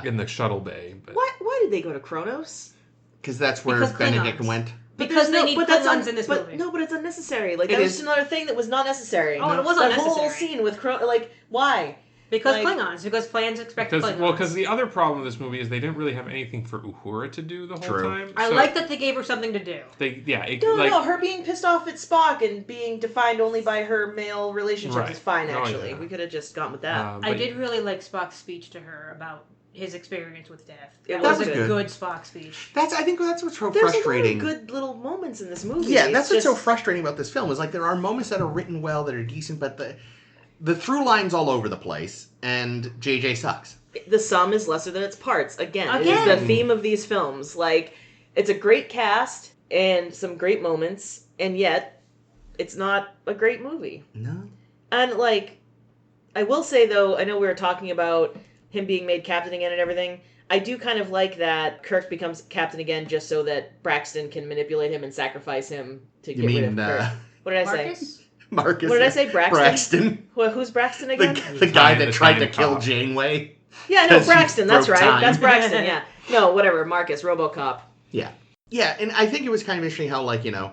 in the shuttle bay. But... Why did they go to Kronos? Because that's where Because Benedict Klingons. went. Because they need Klingons in this but, movie. No, but it's unnecessary. Like, It that is. was just another thing that was not necessary. Oh, it was that unnecessary. whole scene with like, why? Because like- Klingons. Because fans expect Klingons. Because the other problem with this movie is they didn't really have anything for Uhura to do the whole True. time. I so like that they gave her something to do. No, her being pissed off at Spock and being defined only by her male relationships Right. is fine, Oh, actually. yeah. We could have just gone with that. I did really like Spock's speech to her about his experience with death. It That was was a good. good Spock speech. I think that's what's so There's frustrating. a lot of good little moments in this movie. Yeah, It's that's what's just- so frustrating about this film is like there are moments that are written well that are decent, but the through line's all over the place, and JJ sucks. The sum is lesser than its parts. Again, it is Again. the theme of these films. Like, it's a great cast and some great moments, and yet it's not a great movie. No. And, like, I will say, though, I know we were talking about him being made captain again and everything. I do kind of like that Kirk becomes captain again just so that Braxton can manipulate him and sacrifice him to get rid of Kirk. What did I say? Marcus? Marcus. What did I say? Braxton? Braxton. Who's Braxton again? The guy The that tried to time kill cop. Janeway. Yeah, no, 'Cause he Braxton. That's broke right. time. That's Braxton, yeah. No, whatever. Marcus, RoboCop. Yeah. Yeah, and I think it was kind of interesting how, like, you know,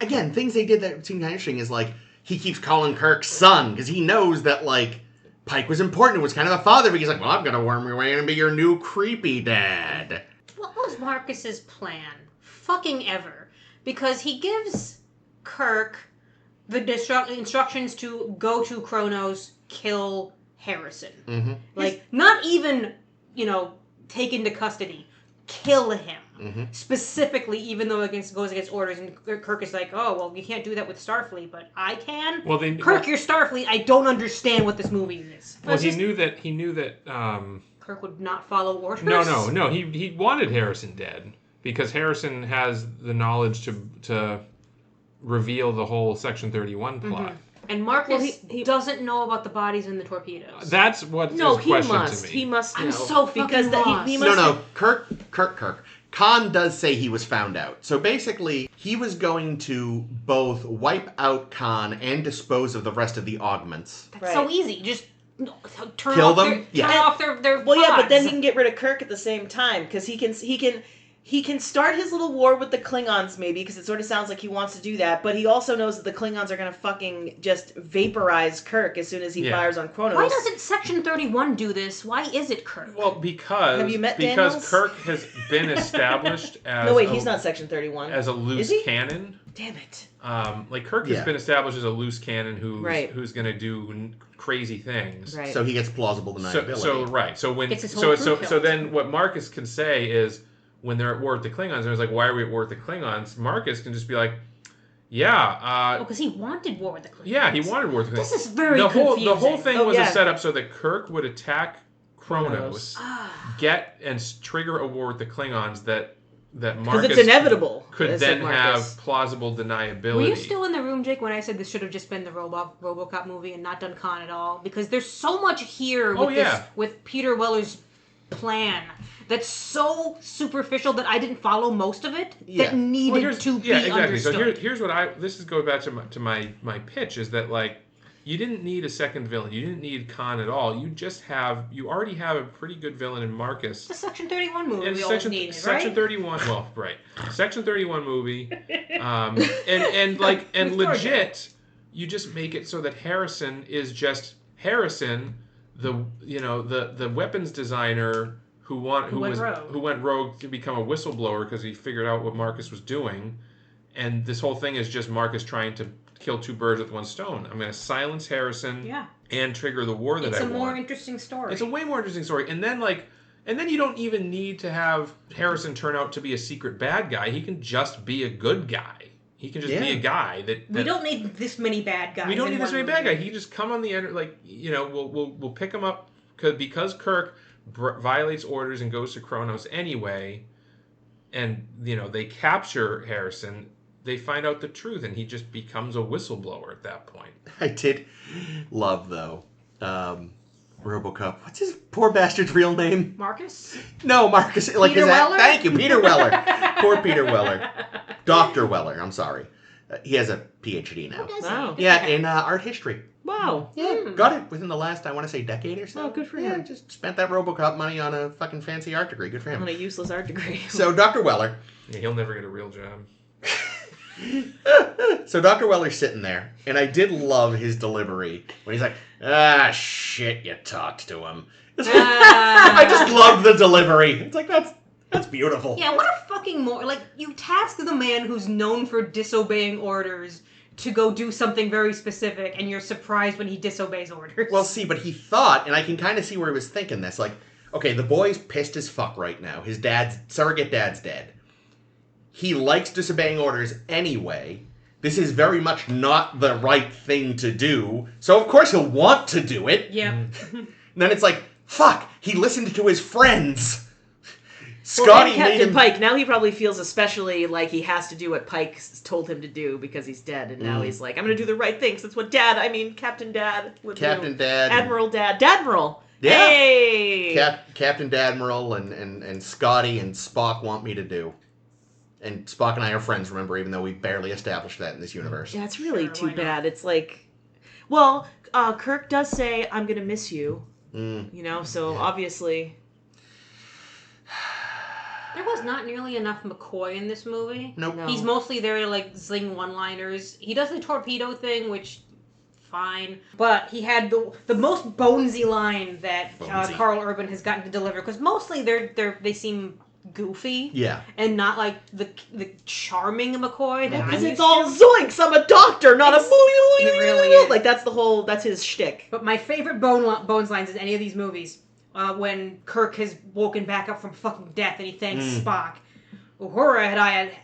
again, things they did that seemed kind of interesting is, like, he keeps calling Kirk son, because he knows that, like, Pike was important and was kind of a father, but he's like, well, I'm going to worm your way in and be your new creepy dad. What was Marcus's plan? Fucking ever. Because he gives Kirk the instructions to go to Kronos, kill Harrison. Mm-hmm. Like, not even, take into custody. Kill him. Mm-hmm. Specifically, even though it goes against orders, and Kirk is like, oh, well, you can't do that with Starfleet, but I can? Well, Kirk, you're Starfleet. I don't understand what this movie is. Well, he knew that. Kirk would not follow orders? No. He wanted Harrison dead because Harrison has the knowledge to reveal the whole Section 31 plot. Mm-hmm. And Marcus he doesn't know about the bodies in the torpedoes. That's what is No, he question must. to me. He must know. I'm so fucking because lost. he must. No. Kirk. Khan does say he was found out. So basically, he was going to both wipe out Khan and dispose of the rest of the augments. That's so easy. Just turn Kill off them? Turn off their Well, yeah, but then pods. he can get rid of Kirk at the same time because he can start his little war with the Klingons maybe because it sort of sounds like he wants to do that, but he also knows that the Klingons are going to fucking just vaporize Kirk as soon as he fires on Kronos. Why doesn't Section 31 do this? Why is it Kirk? Well, because Have you met Daniels? Kirk has been established as No, wait, he's not Section 31. as a loose Is he? cannon. Damn it. Like Kirk has been established as a loose cannon who's going to do crazy things. Right. So he gets plausible deniability. So then what Marcus can say is when they're at war with the Klingons, and it's like, why are we at war with the Klingons? Marcus can just be like, because he wanted war with the Klingons. Yeah, he wanted war with the Klingons. This is very the confusing. whole thing was yeah. a setup so that Kirk would attack Kronos. get and trigger a war with the Klingons that Because Marcus it's inevitable. could as then said Marcus. have plausible deniability. Were you still in the room, Jake, when I said this should have just been the RoboCop movie and not done Khan at all? Because there's so much here with Peter Weller's plan that's so superficial that I didn't follow most of it that needed to be understood. So here's what this is going back to my pitch is that like you didn't need a second villain. You didn't need Khan at all. You already have a pretty good villain in Marcus. It's a Section 31 movie. And we always needed, right? Section 31. Well, right. Section 31 movie. And legit, you just make it so that Harrison is just Harrison, the weapons designer who went rogue to become a whistleblower because he figured out what Marcus was doing, and this whole thing is just Marcus trying to kill two birds with one stone. I'm going to silence Harrison and trigger the war that I want. It's a more interesting story. It's a way more interesting story. And then you don't even need to have Harrison turn out to be a secret bad guy. He can just be a good guy. He can just be a guy that we don't need this many bad guys. We don't need this many bad guys. He can just come on the end, we'll pick him up because Kirk violates orders and goes to Kronos anyway, and they capture Harrison. They find out the truth, and he just becomes a whistleblower at that point. I did love, though, RoboCop. What's his poor bastard's real name? Marcus? No, Marcus. Peter Weller? Thank you, Peter Weller. Poor Peter Weller. Dr. Weller, I'm sorry. He has a PhD now. Wow. Yeah, in art history. Wow. Yeah, got it within the last, I want to say, decade or so. Oh, good for him. Just spent that RoboCop money on a fucking fancy art degree. Good for him. On a useless art degree. So, Dr. Weller. Yeah, he'll never get a real job. So Dr. Weller's sitting there, and I did love his delivery when he's like, shit, you talked to him. I just love the delivery. It's like, that's beautiful. Yeah, what a fucking you task the man who's known for disobeying orders to go do something very specific, and you're surprised when he disobeys orders. Well, see, but he thought, and I can kind of see where he was thinking this, okay, the boy's pissed as fuck right now. His surrogate dad's dead. He likes disobeying orders anyway. This is very much not the right thing to do. So, of course, he'll want to do it. Yep. And then it's like, fuck, he listened to his friends. Scotty Captain Pike. Now he probably feels especially like he has to do what Pike told him to do because he's dead. And now he's like, I'm going to do the right thing. That's what Captain Dad would do. Captain Dad. Admiral Dad. Dadmiral. Yeah. Hey! Captain Dadmiral and Scotty and Spock want me to do. And Spock and I are friends, remember, even though we barely established that in this universe. Yeah, it's really too bad. It's like, well, Kirk does say, I'm going to miss you. So obviously. There was not nearly enough McCoy in this movie. Nope. No. He's mostly there to, zing one-liners. He does the torpedo thing, which, fine. But he had the most bonesy line that Carl Urban has gotten to deliver. Because mostly they seem goofy. Yeah. And not the charming McCoy that because it's all zoinks, I'm a doctor, not a It really is. That's his shtick. But my favorite bones lines in any of these movies, when Kirk has woken back up from fucking death and he thanks Spock. Uhura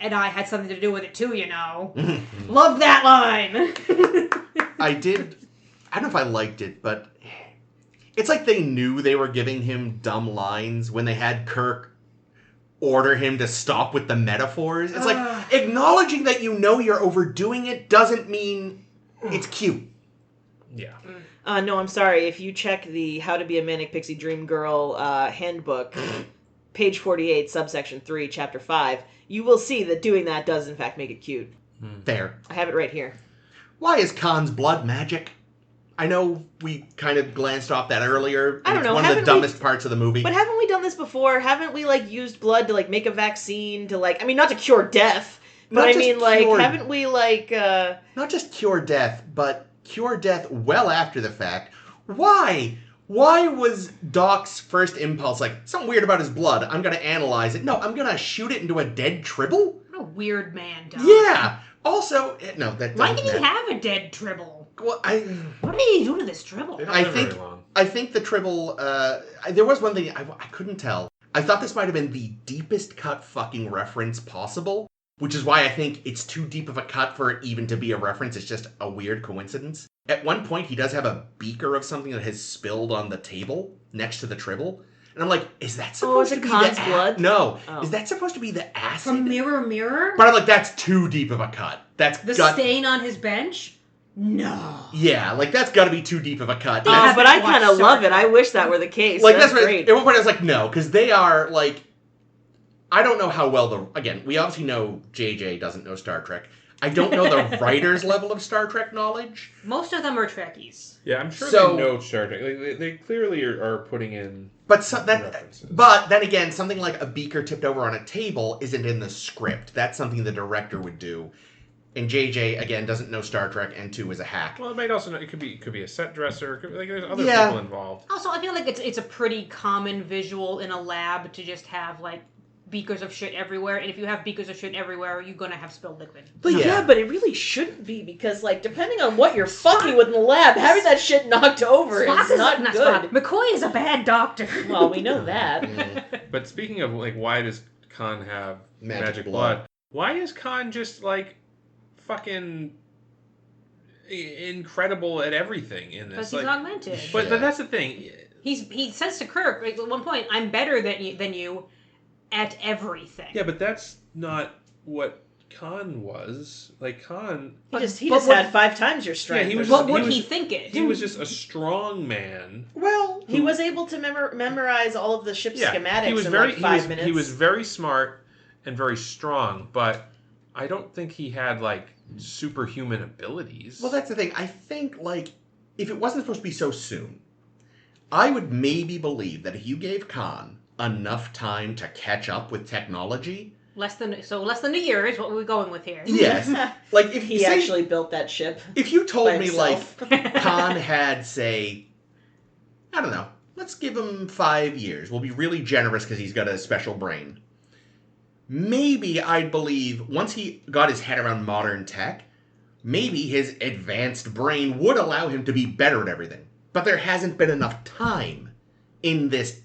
and I had something to do with it too, Love that line. I don't know if I liked it, but it's like they knew they were giving him dumb lines when they had Kirk order him to stop with the metaphors. It's like, acknowledging that you're overdoing it doesn't mean it's cute. Yeah. No, I'm sorry. If you check the How to Be a Manic Pixie Dream Girl handbook, page 48, subsection 3, chapter 5, you will see that doing that does in fact make it cute. Fair. I have it right here. Why is Khan's blood magic? I know we kind of glanced off that earlier. I don't know. It's one of the dumbest parts of the movie. But haven't we done this before? Haven't we used blood to make a vaccine to I mean, not to cure death, but haven't we not just cure death, but cure death well after the fact? Why? Why was Doc's first impulse something weird about his blood? I'm gonna analyze it. No, I'm gonna shoot it into a dead tribble. What a weird man, Doc. Yeah. Also, no, that. Why did he have a dead tribble? Well, what did he do to this tribble? I think the tribble. There was one thing I couldn't tell. I thought this might have been the deepest cut fucking reference possible, which is why I think it's too deep of a cut for it even to be a reference. It's just a weird coincidence. At one point, he does have a beaker of something that has spilled on the table next to the tribble. And I'm like, is that Oh, supposed is to it be Khan's the blood? No. Oh. Is that supposed to be the acid? From Mirror Mirror? But I'm like, that's too deep of a cut. That's The got... stain on his bench? No. Yeah, like, that's got to be too deep of a cut. They And have but I watched kind of love it. Star I Trek. wish that were the case. like, That's what, great. at one point I was like, no, because they are, like... I don't know how well again, we obviously know JJ doesn't know Star Trek. I don't know the writer's level of Star Trek knowledge. Most of them are Trekkies. Yeah, I'm sure So- they know Star Trek. Like, they clearly are putting in But references. but then again, something like a beaker tipped over on a table isn't in the script. That's something the director would do. And JJ again doesn't know Star Trek, and 2 is a hack. Well, it might also know, it could be a set dresser. It could be, like, there's other Yeah. people involved. Also, I feel like it's a pretty common visual in a lab to just have, like, beakers of shit everywhere. And if you have beakers of shit everywhere, you're going to have spilled liquid. But Yeah. yeah, but it really shouldn't be because, like, depending on what you're fucking with in the lab, having that shit knocked over Spock is not good. Spock. McCoy is a bad doctor. Well, we know that. But speaking of, like, why does Khan have Magic magic blood. blood? Why is Khan just, like, fucking incredible at everything in Because this? he's Like, augmented. but Yeah. that's the thing. He says to Kirk, like, at one point, I'm better than you at everything. Yeah, but that's not what Khan was. Like, Khan... He just but what- had 5 times your strength. Yeah, he was or What something. would was- he think it? He was just a strong man. Well, He was able to memorize all of the ship's schematics he was in very, like 5 minutes. He was very smart and very strong, but I don't think he had, like, superhuman abilities. well, that's the thing. I think, like, if it wasn't supposed to be so soon, I would maybe believe that if you gave Khan enough time to catch up with technology... less than a year is what we're going with here. Yes. Like, if He say- actually built that ship. If you told by me, himself. like, Khan had, say, I don't know, let's give him 5 years. We'll be really generous because he's got a special brain. Maybe I'd believe, once he got his head around modern tech, maybe his advanced brain would allow him to be better at everything. But there hasn't been enough time in this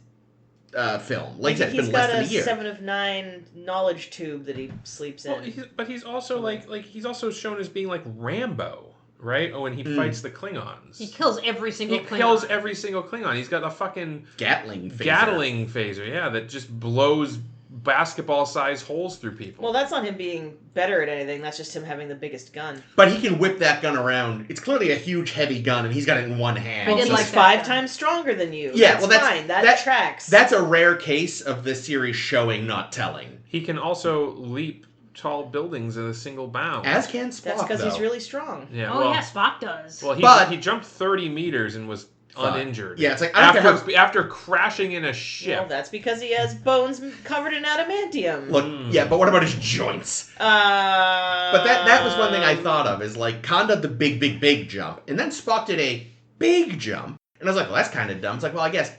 film. Like I said, it's He's been got less than a year. 7 of 9 knowledge tube that he sleeps Well, in. but he's also like he's also shown as being like Rambo, right? Oh, when he fights the Klingons, He kills every he single Klingon. kills every single Klingon. He's got a fucking Gatling phaser. Gatling phaser, yeah, that just blows basketball-sized holes through people. Well, that's not him being better at anything. That's just him having the biggest gun. But he can whip that gun around. It's clearly a huge, heavy gun, and he's got it in one hand. I did He's like that 5 gun. times stronger than you. Yeah, that's well, that's- fine. That, that- tracks. That's a rare case of this series showing, not telling. He can also leap tall buildings in a single bound. As can Spock, That's because he's though. really strong. yeah, Oh, well, yeah, Spock does. well, But- he jumped 30 meters and was Fine. uninjured. Yeah, it's like, I don't care after crashing in a ship. Well, that's because he has bones covered in adamantium. Look, yeah, but what about his joints? But that was one thing I thought of, is like, Khan did the big jump, and then Spock did a big jump, and I was like, well, that's kind of dumb. It's like, well, I guess.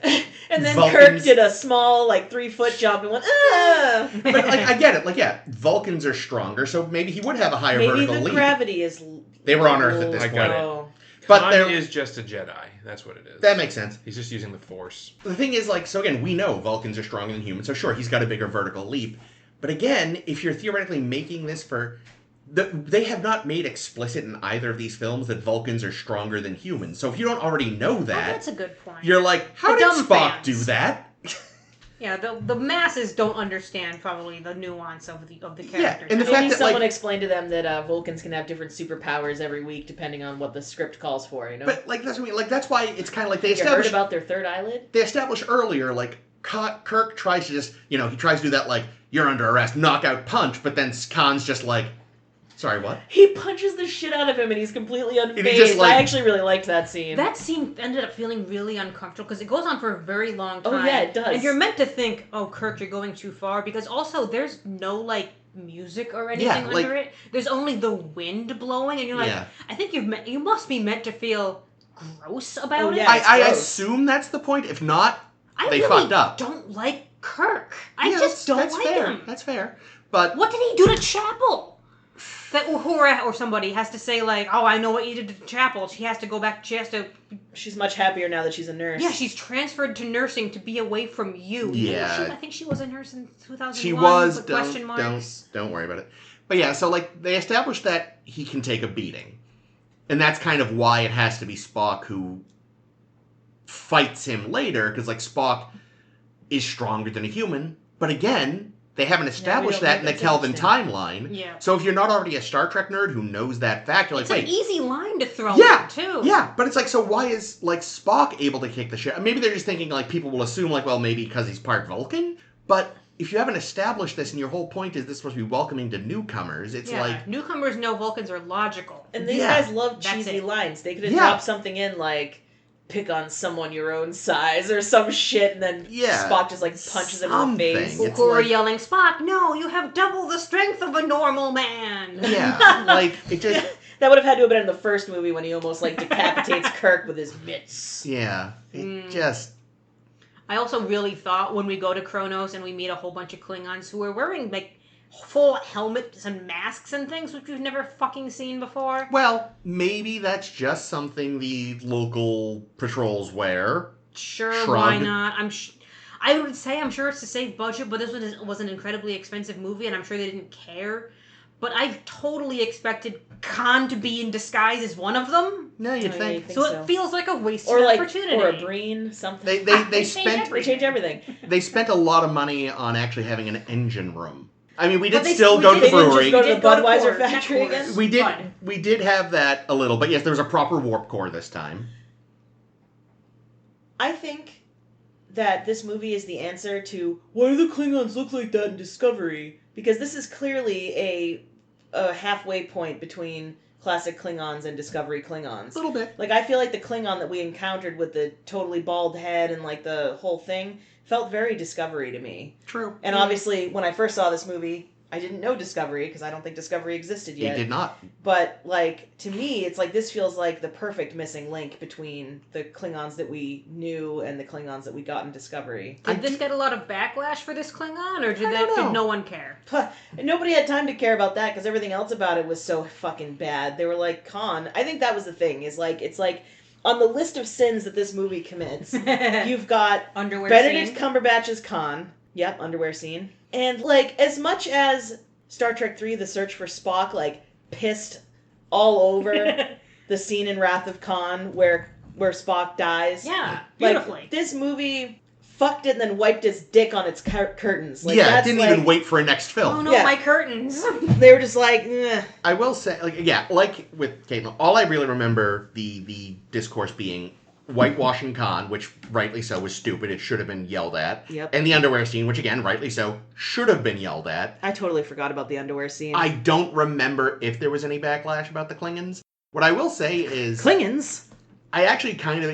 And then Vulcans- Kirk did a small, like, 3-foot jump and went, ah! But, like, I get it. Like, yeah, Vulcans are stronger, so maybe he would have a higher Maybe vertical the leap. gravity is... They were on Earth at this I point. got it. Oh. But Khan there- is just a Jedi. That's what it is. That makes sense. He's just using the Force. The thing is, like, so again, we know Vulcans are stronger than humans, so sure, he's got a bigger vertical leap. But again, if you're theoretically making this for... they have not made explicit in either of these films that Vulcans are stronger than humans. So if you don't already know Oh, that, that's a good point. you're like, how The did dumb Spock fans. do that? Yeah, the masses don't understand probably the nuance of the characters. and the Maybe fact that, someone like- explained to them that Vulcans can have different superpowers every week depending on what the script calls for, you know? But, like, that's what I mean. Like, that's why it's kind of like they you heard established... about their third eyelid? They established earlier, like, Kirk tries to just, he tries to do that, like, you're under arrest, knockout punch, but then Khan's just like, sorry, what? He punches the shit out of him and he's completely unfazed. he just, like- I actually really liked that scene. That scene ended up feeling really uncomfortable because it goes on for a very long Oh, time. yeah, it does. And you're meant to think, oh, Kirk, you're going too far, because also there's no, like, music or anything Yeah, like- under it. There's only the wind blowing, and you're like, Yeah. I think you must be meant to feel gross about Oh, it. yeah. it's I gross. assume that's the point. If not, I they really fucked up. don't like Kirk. I yeah, just don't that's like fair. him. That's fair. But What did he do to Chapel? That Uhura or somebody has to say, like, oh, I know what you did to Chapel. She has to go back. She has to. She's much happier now that she's a nurse. Yeah, she's transferred to nursing to be away from you. Yeah. I think she was a nurse in 2001. she was. With question marks. Don't worry about it. But yeah, so like they established that he can take a beating, and that's kind of why it has to be Spock who fights him later, because like Spock is stronger than a human. But again, they haven't established don't that in make the that Kelvin interesting. timeline. Yeah. So if you're not already a Star Trek nerd who knows that fact, you're It's like, an wait. easy line to throw Yeah, in, too. yeah, but it's like, so why is, like, Spock able to kick the shit? Maybe they're just thinking, like, people will assume, like, well, maybe because he's part Vulcan? But if you haven't established this and your whole point is this is supposed to be welcoming to newcomers, it's like... Newcomers know Vulcans are logical. And these Yeah. guys love That's cheesy it. lines. They could have Yeah. dropped something in like, pick on someone your own size or some shit, and then Yeah, Spock just like punches him in the something. face. It's Who are like- yelling, Spock, no, you have double the strength of a normal man. Yeah, like, it just... That would have had to have been in the first movie when he almost like decapitates Kirk with his mitts. Yeah, it just... I also really thought when we go to Kronos and we meet a whole bunch of Klingons who are wearing, like, full helmets and masks and things, which we've never fucking seen before. Well, maybe that's just something the local patrols wear. Sure, Shrug. why not? I would say I'm sure it's to save budget, but this was an incredibly expensive movie, and I'm sure they didn't care. But I totally expected Khan to be in disguise as one of them. No, you'd Oh, yeah, think. you think So so. it feels like a wasted Or like, opportunity. or a breen, something. They They spent They change everything. they spent a lot of money on actually having an engine room. I mean, we did But they- still we go to did- the They didn't brewery. just go to We the did go to Budweiser Coors, factory not again. Coors. We did have that a little, but yes, there was a proper warp core this time. I think that this movie is the answer to why do the Klingons look like that in Discovery? Because this is clearly a halfway point between classic Klingons and Discovery Klingons. A little bit. Like, I feel like the Klingon that we encountered with the totally bald head and, like, the whole thing felt very Discovery to me. True. And obviously, when I first saw this movie, I didn't know Discovery, because I don't think Discovery existed He yet. did not. But, like, to me, it's like this feels like the perfect missing link between the Klingons that we knew and the Klingons that we got in Discovery. Did this get a lot of backlash for this Klingon, or I don't know. did no one care? And nobody had time to care about that because everything else about it was so fucking bad. They were like, Khan. I think that was the thing, is like, it's like, on the list of sins that this movie commits, you've got Underwear Benedict scene. Cumberbatch's Khan. Yep, underwear scene. And, like, as much as Star Trek 3, The Search for Spock, like, pissed all over the scene in Wrath of Khan where Spock dies. Yeah, Like, beautifully. this movie fucked it and then wiped its dick on its curtains. Like, yeah, that's didn't like, even wait for a next film. Oh no, Yeah. my curtains. They were just like, eh. I will say, like with Caitlin, all I really remember the discourse being whitewashing Khan, which rightly so was stupid. It should have been yelled at. Yep. And the underwear scene, which again, rightly so, should have been yelled at. I totally forgot about the underwear scene. I don't remember if there was any backlash about the Klingons. What I will say is... Klingons? I actually kind of,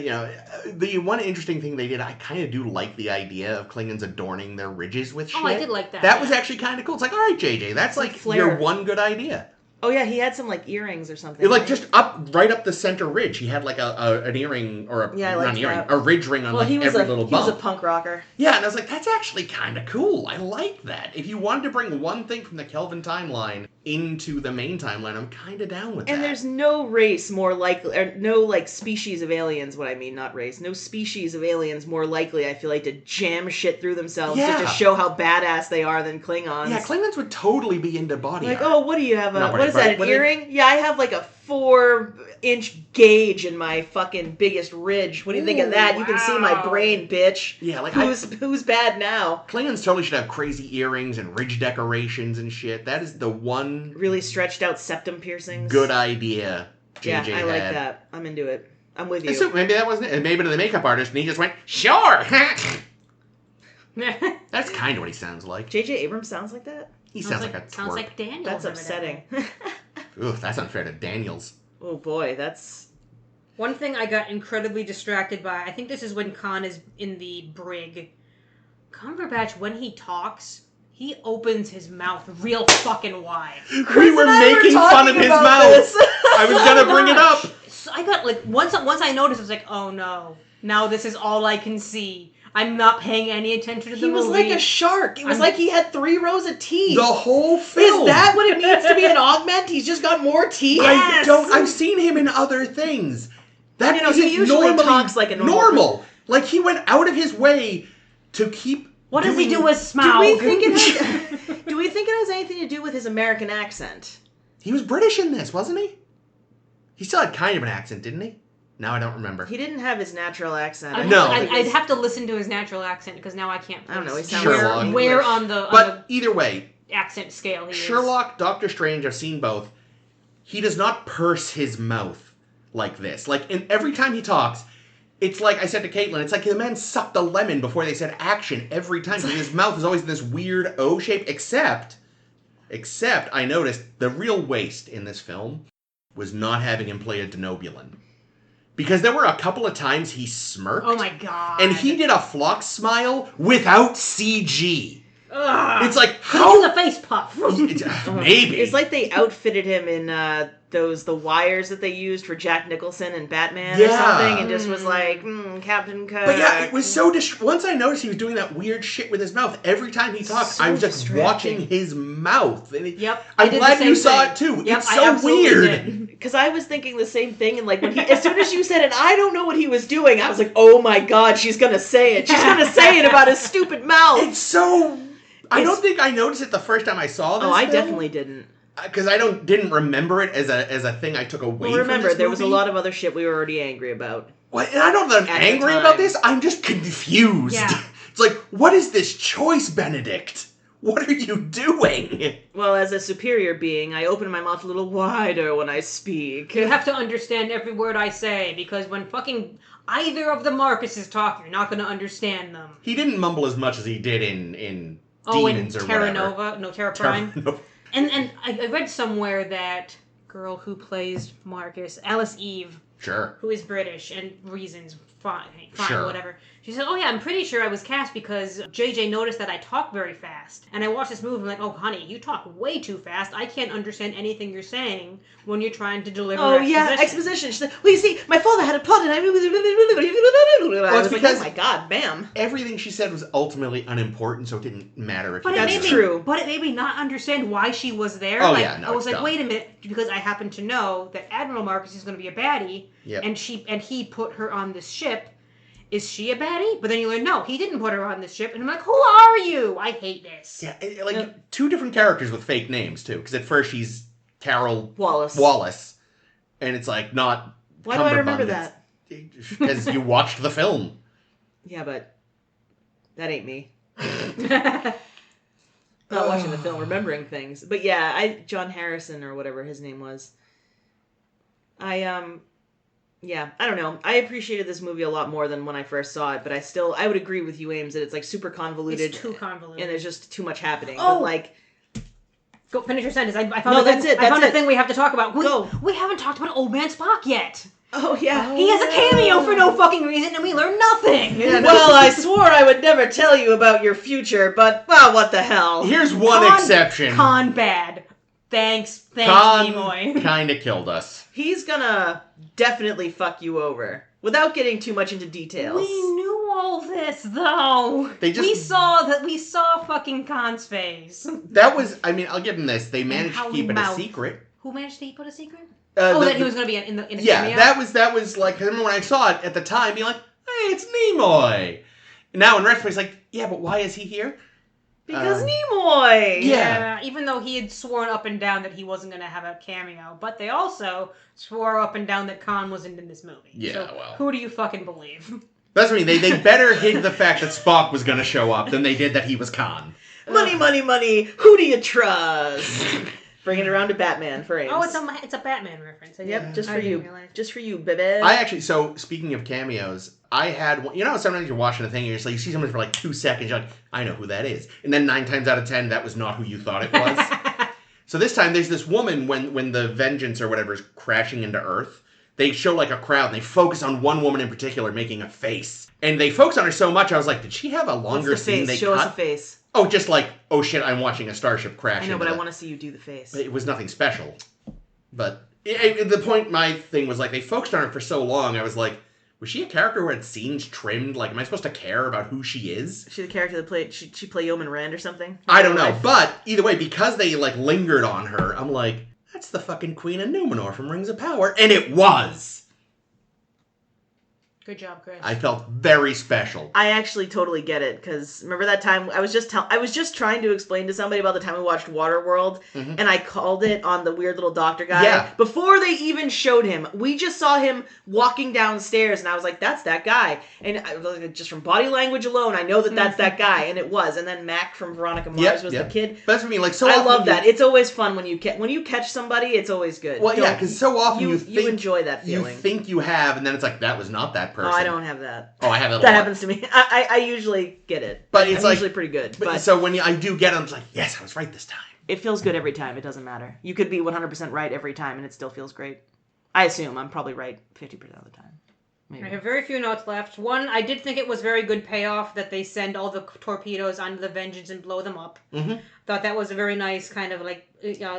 the one interesting thing they did, I kind of do like the idea of Klingons adorning their ridges with shit. Oh, I did like that. That was actually kind of cool. It's like, all right, JJ, that's like flair. your one good idea. Oh yeah, he had some like earrings or something. Like right? just right up the center ridge. He had like an earring or a Yeah, I not liked an earring, that. a ridge ring on Well, he was every a little he was bump. a punk rocker. Yeah, and I was like, that's actually kind of cool. I like that. If you wanted to bring one thing from the Kelvin timeline into the main timeline, I'm kind of down with that. And there's no race more likely, or no like species of aliens. What I mean, not race. No species of aliens more likely, I feel like, to jam shit through themselves just to Yeah. show how badass they are than Klingons. Yeah, Klingons would totally be into body Like, art. oh, what do you have? Not What body is art, that? An but it- earring? Yeah, I have like a 4-inch gauge in my fucking biggest ridge. What do you think of Ooh, that? You can see my wow. brain, bitch. Yeah, like Who's bad now? Klingons totally should have crazy earrings and ridge decorations and shit. That is the one Really stretched out septum piercings. good idea JJ Yeah, I like had. that. I'm into it. I'm with And you. so maybe that wasn't it. Maybe to the makeup artist, and he just went, sure. Sounds That's kind of what he sounds like. J.J. Abrams sounds like that? He sounds like a twerp. sounds like Daniel. That's upsetting. Ugh, that's unfair to Daniels. Oh boy, that's... One thing I got incredibly distracted by, I think this is when Khan is in the brig. Cumberbatch, when he talks, he opens his mouth real fucking wide. We were making fun of his mouth. I was gonna bring it up. So I got like once I noticed, I was like, oh no, now this is all I can see. I'm not paying any attention to the He was movie. like a shark. It was I'm- like he had 3 rows of teeth. The whole film. Is that what it means to be an augment? He's just got more teeth? I don't. I've seen him in other things. That You know, he isn't usually normally talks like a normal Like he went out of his way to keep. What does he doing- do with Smaug? Do we think it has anything to do with his American accent? He was British in this, wasn't he? He still had kind of an accent, didn't he? Now I don't remember. He didn't have his natural accent. I'd have to listen to his natural accent because now I can't. I don't know. He sounds Sherlock. Where on the either way, accent scale he Sherlock, Doctor Strange, I've seen both. He does not purse his mouth like this. Like, every time he talks, it's like I said to Caitlin, it's like the man sucked a lemon before they said action every time. Because his mouth is always this weird O shape, except I noticed the real waste in this film was not having him play a Denobulan. Because there were a couple of times he smirked. Oh my god. And he did a Phlox smile without CG. Ugh. It's like, how? The face puff. Maybe. It's like they outfitted him in the wires that they used for Jack Nicholson and Batman or Yeah. something, and just was like, Captain Kirk. But yeah, it was so once I noticed he was doing that weird shit with his mouth, every time he talked, So I was just distracting. watching his mouth. And Yep. I'm glad you saw it too. Yep, it's so weird. Because I was thinking the same thing, and like as soon as you said it, I don't know what he was doing. I was like, oh my god, she's gonna say it. She's gonna say it about his stupid mouth. It's so. I don't think I noticed it the first time I saw this. Oh, I film, definitely didn't. because I didn't remember it as a thing I took away. Well, remember, from this there was a movie. lot of other shit we were already angry about. Well, and I don't know that I'm At the angry time. about this. I'm just confused. Yeah. It's like, what is this choice, Benedict? What are you doing? Well, as a superior being, I open my mouth a little wider when I speak. You have to understand every word I say, because when fucking either of the Marcuses talk, you're not going to understand them. He didn't mumble as much as he did in Oh, Demons in or Terra whatever. Nova? No, Terra Prime? No. And I read somewhere that girl who plays Marcus, Alice Eve, Sure. who is British, and reasons, fine, Sure. whatever. She said, oh yeah, I'm pretty sure I was cast because JJ noticed that I talk very fast. And I watched this movie, I'm like, oh honey, you talk way too fast. I can't understand anything you're saying when you're trying to deliver Exposition. She's like, well, you see, my father had a plot, and I was like, because- oh my god, bam. Everything she said was ultimately unimportant, so it didn't matter if But you it That's made me, true. But it made me not understand why she was there. Oh, like, yeah, no, I was it's like, dumb. wait a minute, because I happen to know that Admiral Marcus is going to be a baddie, Yep. and he put her on this ship. Is she a baddie? But then you learn, no, he didn't put her on this ship. And I'm like, who are you? I hate this. Yeah, two different characters with fake names, too. Because at first she's Carol Wallace. And it's like, not Why do I remember Cumberbund. that? Because you watched the film. Yeah, but that ain't me. Not watching the film, remembering things. But yeah, John Harrison or whatever his name was. Yeah, I don't know. I appreciated this movie a lot more than when I first saw it, but I would agree with you, Ames, that it's like super convoluted. It's too convoluted. And there's just too much happening. Oh! But like, Go finish your sentence. I found No, a thing, that's it, I found that's a thing we have to talk about. Go. We haven't talked about Old Man Spock yet. oh yeah. He has a cameo for no fucking reason, and we learn nothing. Well, I swore I would never tell you about your future, but, well, what the hell. Here's one exception. Con bad. Thanks, Con Nimoy. kind of killed us. He's gonna definitely fuck you over. Without getting too much into details. We knew all this, though. They just- We saw fucking Khan's face. That was, I mean, I'll give them this. They managed how to keep it a mouth. secret. Who managed to put a secret? The- That he was going to be in a Yeah, cameo? that was like, I remember when I saw it at the time, being like, hey, it's Nimoy. Now in retrospect, it's like, yeah, but why is he here? Because Nimoy! Yeah. Even though he had sworn up and down that he wasn't going to have a cameo. But they also swore up and down that Khan wasn't in this movie. Yeah, so well. who do you fucking believe? That's what I mean. They better hid the fact that Spock was going to show up than they did that he was Khan. Money, money, money. Who do you trust? Bring it around to Batman for Ames. Oh, it's a Batman reference. Yep, just I for didn't you. realize. Just for you, baby. I actually, so speaking of cameos, I had one, you know, sometimes you're watching a thing and you're just like, you see someone for like 2 seconds, you're like, I know who that is. And then 9 times out of 10, that was not who you thought it was. So this time, there's this woman when the Vengeance or whatever is crashing into Earth. They show like a crowd and they focus on one woman in particular making a face. And they focus on her so much, I was like, did she have a longer What's the scene face? they Show cut? us a face. Oh, just like, oh shit, I'm watching a starship crash. I know, into but I the- want to see you do the face. It was nothing special. But the point, my thing was like, they focused on her for so long, I was like, was she a character who had scenes trimmed? Like, am I supposed to care about who she is? Is she the character that played, she play Yeoman Rand or something? I don't know. But either way, because they like lingered on her, I'm like, that's the fucking Queen of Numenor from Rings of Power. And it was. Good job, Chris. I felt very special. I actually totally get it, because remember that time I was just trying to explain to somebody about the time we watched Waterworld, and I called it on the weird little doctor guy. Yeah. Before they even showed him, we just saw him walking downstairs, and I was like, "That's that guy." And I was like, just from body language alone, I know that that's that guy, and it was. And then Mac from Veronica Mars was the kid. But that's what I mean. Like, so I often love that. It's always fun when you catch somebody. It's always good. Well, yeah, because so often you enjoy that feeling. You think you have, and then it's like, that was not that person. Oh, I don't have that. Oh, I have it. That happens to me. I usually get it, but it's I'm usually pretty good. But so when I do get it, I'm just like, yes, I was right this time. It feels good every time. It doesn't matter. You could be 100% right every time, and it still feels great. I assume I'm probably right 50% of the time. Maybe. I have very few notes left. One, I did think it was very good payoff that they send all the torpedoes onto the Vengeance and blow them up. Mm-hmm. Thought that was a very nice kind of like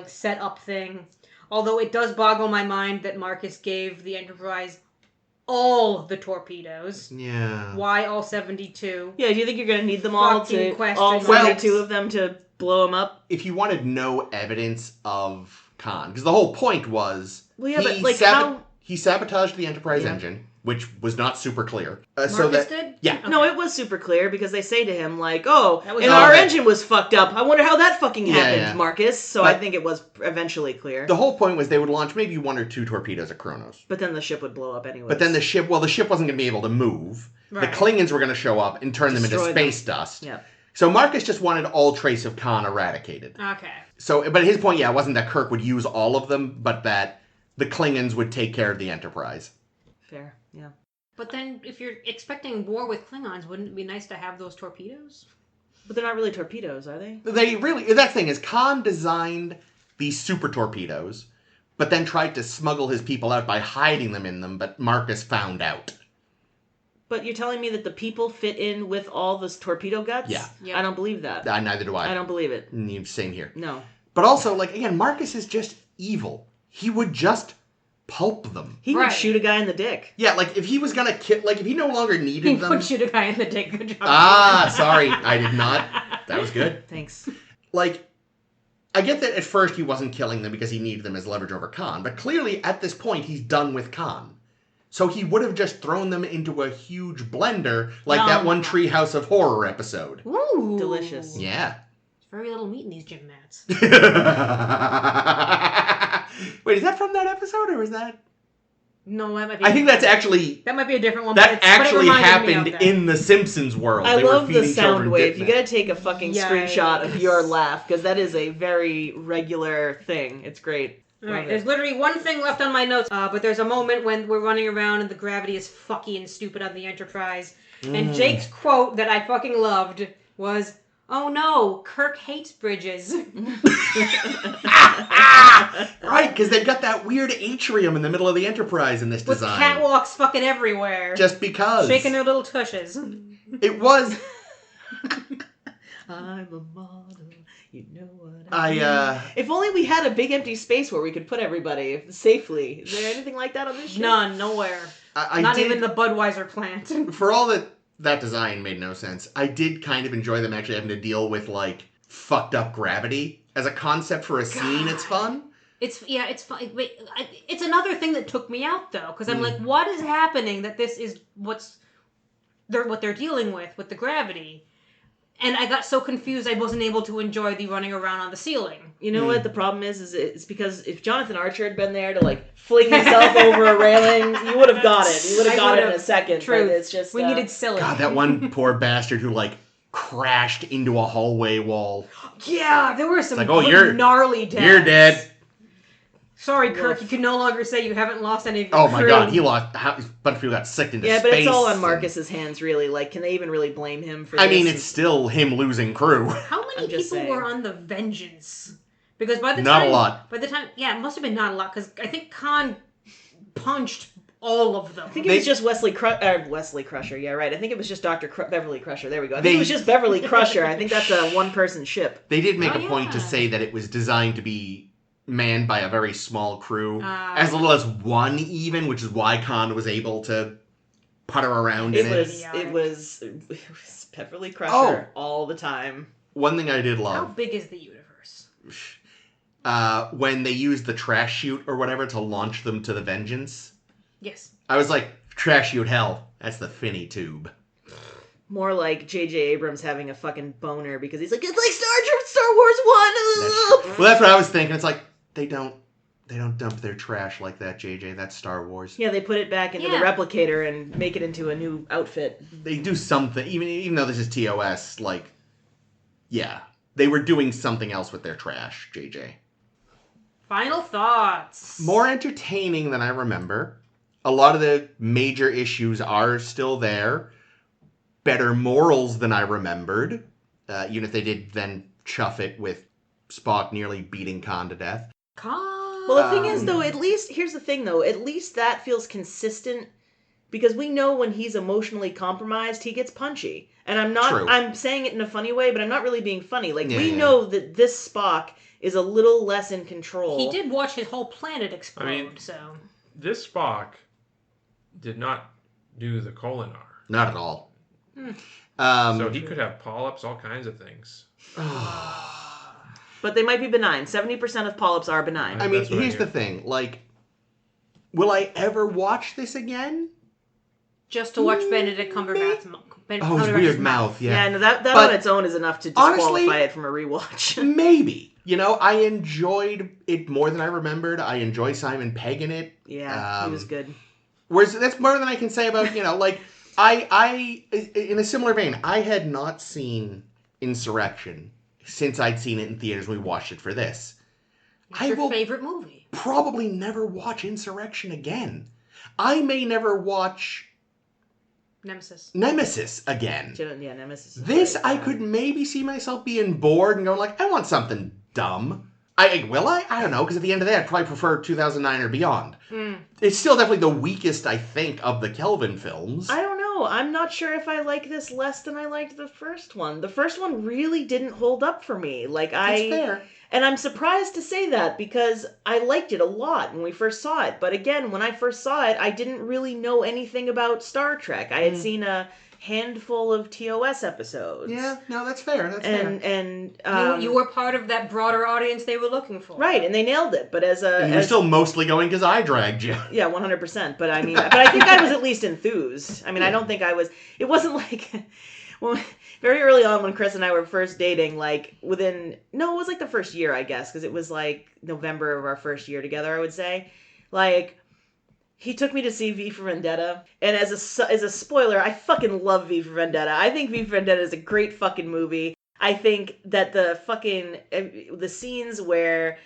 set up thing. Although it does boggle my mind that Marcus gave the Enterprise all the torpedoes. Yeah. Why all 72? Yeah, do you think you're going to need them all Fucking all question 72 marks. of them to blow them up? If you wanted no evidence of Khan, because the whole point was he sabotaged the Enterprise engine, which was not super clear. Marcus did? Yeah. Okay. No, it was super clear because they say to him, like, oh, That was and all our that- engine was fucked up. I wonder how that fucking happened, yeah. Marcus. So But- I think it was eventually clear. The whole point was they would launch maybe 1 or 2 torpedoes at Kronos. But then the ship would blow up anyway. But then the ship wasn't going to be able to move. Right. The Klingons were going to show up and turn them into Destroy space dust. Yeah. So Marcus just wanted all trace of Khan eradicated. Okay. So, but his point, wasn't that Kirk would use all of them, but that the Klingons would take care of the Enterprise. Fair, yeah. But then if you're expecting war with Klingons, wouldn't it be nice to have those torpedoes? But they're not really torpedoes, are they? They really, that thing is, Khan designed these super torpedoes, but then tried to smuggle his people out by hiding them in them, but Marcus found out. But you're telling me that the people fit in with all this torpedo guts? Yeah. Yep. I don't believe that. Neither do I. I don't believe it. Same here. No. But also, like, again, Marcus is just evil. He would just pulp them. He Right. would shoot a guy in the dick. Yeah, like, if he was gonna kill, like, if he no longer He needed them... would shoot a guy in the dick. Good job. Ah, sorry, I did not. That was good. Thanks. Like, I get that at first he wasn't killing them because he needed them as leverage over Khan, but clearly at this point he's done with Khan. So he would have just thrown them into a huge blender, like that one Treehouse of Horror episode. Ooh. Delicious. Yeah. There's very little meat in these gym mats. Wait, is that from that episode, or is that... No, that might be. I think that's actually... That might be a different one. That actually but it reminded me happened of that. in the Simpsons world. I They were love the feeding sound children wave. You Ditman. gotta take a fucking screenshot of your laugh, because that is a very regular thing. It's great. Alright, Love there's it. literally one thing left on my notes, but there's a moment when we're running around and the gravity is fucky and stupid on the Enterprise. And Jake's quote that I fucking loved was, "Oh no, Kirk hates bridges." Right, because they've got that weird atrium in the middle of the Enterprise in this With design. catwalks fucking everywhere. Just because. Shaking their little tushes. It was... I'm a model, you know what I, If only we had a big empty space where we could put everybody safely. Is there anything like that on this ship? None, nowhere. I Not did, even the Budweiser plant. For all that design made no sense, I did kind of enjoy them actually having to deal with, like, fucked up gravity. As a concept for a scene, it's fun. It's fun. Wait, it's another thing that took me out though, because I'm like, what is happening? That this is what they're dealing with the gravity, and I got so confused I wasn't able to enjoy the running around on the ceiling. You know what the problem is it's because if Jonathan Archer had been there to like fling himself over a railing, you would have got it. You would have got it in a second. True. But it's just We needed silly. God, that one poor bastard who, like, crashed into a hallway wall. Yeah, there were some like, oh, you're- gnarly deaths. You're dead. Sorry, Kirk. You can no longer say you haven't lost any of your Oh my crew. god, he lost... A bunch of people got sicked into Yeah, space. but it's all on and- Marcus's hands, really. Like, can they even really blame him for I this? mean, it's still him losing crew. How many I'm just people saying. were on the Vengeance? Because by the Not time... a lot. By the time... Yeah, it must have been not a lot, because I think Khan punched all of them. I think it was just Wesley Crusher. Yeah, right. I think it was just Beverly Crusher. There we go. I think it was just Beverly Crusher. I think that's a one-person ship. They did make Oh, a point to yeah. say that it was designed to be manned by a very small crew. Ah. As little as one, even, which is why Khan was able to putter around in it. It was Beverly Crusher all the time. One thing I did How love, big is the universe? when they used the trash chute or whatever to launch them to the Vengeance, Yes. I was like, Trash you at hell. That's the Finney tube. More like J.J. Abrams having a fucking boner because he's like, it's like Star Wars 1. Well, that's what I was thinking. It's like, they don't dump their trash like that, JJ. That's Star Wars. Yeah, they put it back into the replicator and make it into a new outfit. They do something, even though this is TOS, like, yeah. They were doing something else with their trash, JJ. Final thoughts. More entertaining than I remember. A lot of the major issues are still there. Better morals than I remembered. Even if they did then chuff it with Spock nearly beating Khan to death. Khan. Well, the thing is, though, at least, here's the thing, though, at least that feels consistent because we know when he's emotionally compromised, he gets punchy. And I'm saying it in a funny way, but I'm not really being funny. Like, we know that this Spock is a little less in control. He did watch his whole planet explode, so... This Spock did not do the Kolinar. Not at all. So he could have polyps, all kinds of things. But they might be benign. 70% of polyps are benign. I mean, here's the thing. Like, will I ever watch this again? Just to watch Benedict Cumberbatch's his weird mouth, yeah. Yeah, no, that on its own is enough to disqualify it from a rewatch. Maybe. You know, I enjoyed it more than I remembered. I enjoy Simon Pegg in it. Yeah, he was good. Whereas that's more than I can say about, like, I in a similar vein, I had not seen Insurrection since I'd seen it in theaters when we watched it for this. What's your favorite movie? Probably never watch Insurrection again. I may never watch Nemesis again. Yeah, Nemesis. This, I could maybe see myself being bored and going like, I want something dumb. Will I? I don't know, because at the end of the day, I'd probably prefer 2009 or Beyond. It's still definitely the weakest, I think, of the Kelvin films. I don't know. I'm not sure if I like this less than I liked the first one. The first one really didn't hold up for me. That's fair. And I'm surprised to say that because I liked it a lot when we first saw it. But again, when I first saw it, I didn't really know anything about Star Trek. I had seen a handful of TOS episodes. Yeah, no, that's fair. And you were part of that broader audience they were looking for. Right, and they nailed it. But you're still mostly going because I dragged you. Yeah, 100%. But I mean, but I think I was at least enthused. I mean, I don't think I was. It wasn't like. Well, very early on when Chris and I were first dating, like it was like the first year, I guess, because it was like November of our first year together, I would say. Like, he took me to see V for Vendetta, and as a spoiler, I fucking love V for Vendetta. I think V for Vendetta is a great fucking movie. I think that the scenes where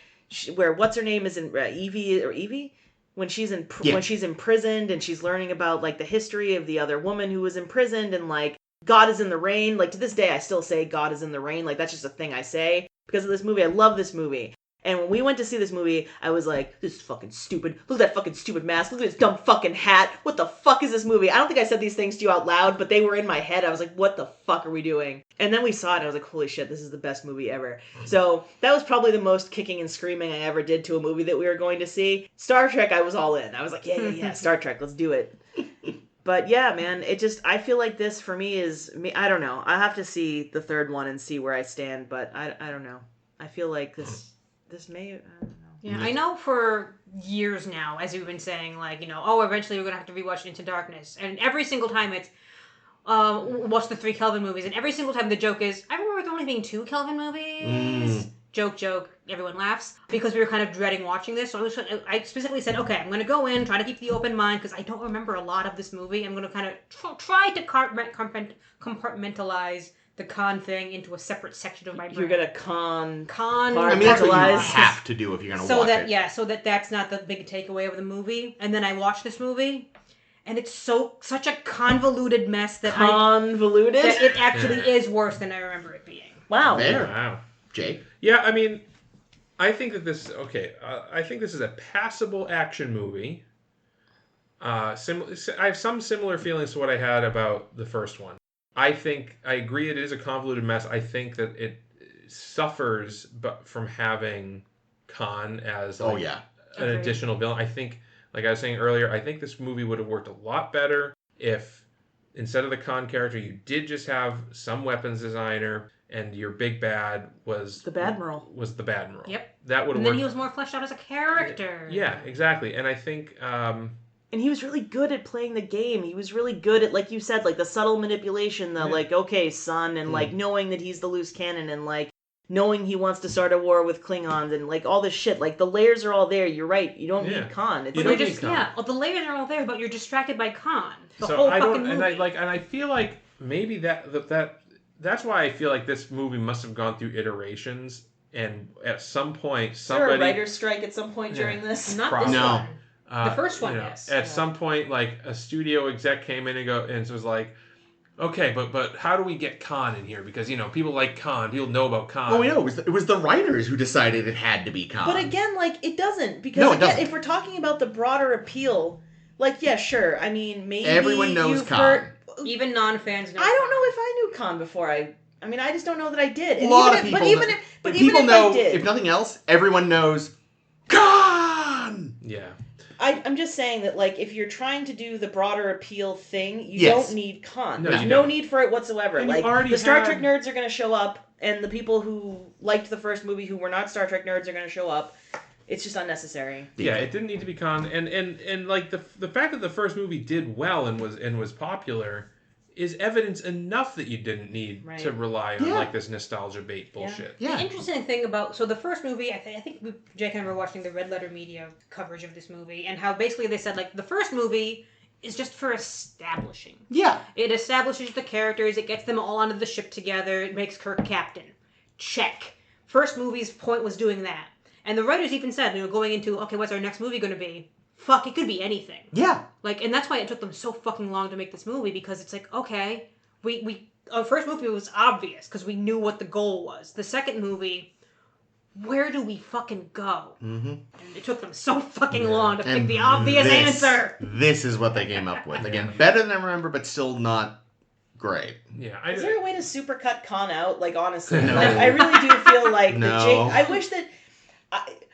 what's her name is in Evie? When she's imprisoned and she's learning about like the history of the other woman who was imprisoned and like God is in the rain. Like, to this day, I still say God is in the rain. Like, that's just a thing I say because of this movie. I love this movie. And when we went to see this movie, I was like, this is fucking stupid. Look at that fucking stupid mask. Look at this dumb fucking hat. What the fuck is this movie? I don't think I said these things to you out loud, but they were in my head. I was like, what the fuck are we doing? And then we saw it, and I was like, holy shit, this is the best movie ever. So that was probably the most kicking and screaming I ever did to a movie that we were going to see. Star Trek, I was all in. I was like, yeah, Star Trek, let's do it. But yeah, man, I feel like this for me is, I don't know. I have to see the third one and see where I stand, but I don't know. I feel like this may, I don't know. Yeah, I know for years now, as you've been saying, like, eventually we're going to have to rewatch Into Darkness. And every single time it's, watch the 3 Kelvin movies, and every single time the joke is, I remember there only being 2 Kelvin movies. Joke, everyone laughs, because we were kind of dreading watching this. So I specifically said, okay, I'm going to go in, try to keep the open mind, because I don't remember a lot of this movie. I'm going to kind of try to compartmentalize the Khan thing into a separate section of my brain. You're going to Khan. I mean, that's what you have to do if you're going to watch it. Yeah, so that's not the big takeaway of the movie. And then I watched this movie, and it's such a convoluted mess that that it actually is worse than I remember it being. Wow. Wow. Jay? Yeah, I mean, I think that I think this is a passable action movie. I have some similar feelings to what I had about the first one. I agree it is a convoluted mess. I think that it suffers from having Khan as an additional villain. I think, like I was saying earlier, I think this movie would have worked a lot better if instead of the Khan character, you did just have some weapons designer and your big bad was the Badmiral. Yep. That would have worked. And then he was more fleshed out as a character. Yeah, exactly. And I think... and And he was really good at playing the game. He was really good at, like you said, like the subtle manipulation, the like, okay, son, and like knowing that he's the loose cannon, and like knowing he wants to start a war with Klingons, and like all this shit. Like the layers are all there. You're right. You don't need Khan. It's You don't need Khan. Yeah, well, the layers are all there, but you're distracted by Khan. The So whole I fucking don't, movie. and I feel like maybe that's why I feel like this movie must have gone through iterations, and at some point Is there somebody a writer's strike at some point during this? Not Probably. this No. one. The first one, yes. At some point, like a studio exec came in and was like, okay, but how do we get Khan in here? Because people like Khan, people know about Khan. Oh, no, it was the writers who decided it had to be Khan. But again, like, it doesn't. Because, No, it again, doesn't. if we're talking about the broader appeal, like, yeah, sure. I mean, maybe Everyone knows you've Khan. heard... Even non-fans know. I don't know if I knew Khan before I mean, I just don't know that I did. A And lot even of if, people but even know. if, But but even people if know, I did, if nothing else, everyone knows Khan! Yeah. I'm just saying that, like, if you're trying to do the broader appeal thing, you Yes. don't need Khan. No, There's you no don't. need for it whatsoever. And you Like, already the Star had- Trek nerds are going to show up, and the people who liked the first movie who were not Star Trek nerds are going to show up. It's just unnecessary. Yeah, it didn't need to be Khan, and like the fact that the first movie did well and was popular is evidence enough that you didn't need Right. to rely on Yeah. like this nostalgia bait bullshit. The interesting thing about the first movie, I think Jake and I were watching the Red Letter Media coverage of this movie, and how basically they said like the first movie is just for establishing. Yeah. It establishes the characters, it gets them all onto the ship together, it makes Kirk captain. Check. First movie's point was doing that. And the writers even said, going into, okay, what's our next movie going to be? Fuck, it could be anything. Yeah. Like, and that's why it took them so fucking long to make this movie, because it's like, okay, our first movie was obvious, because we knew what the goal was. The second movie, where do we fucking go? Mm-hmm. And it took them so fucking long to pick And the obvious this- answer. This is what they came up with. Again, better than I remember, but still not great. Yeah, Is there a way to supercut Khan out? Like, honestly, No. like, I really do feel like No. that Jake. I wish that.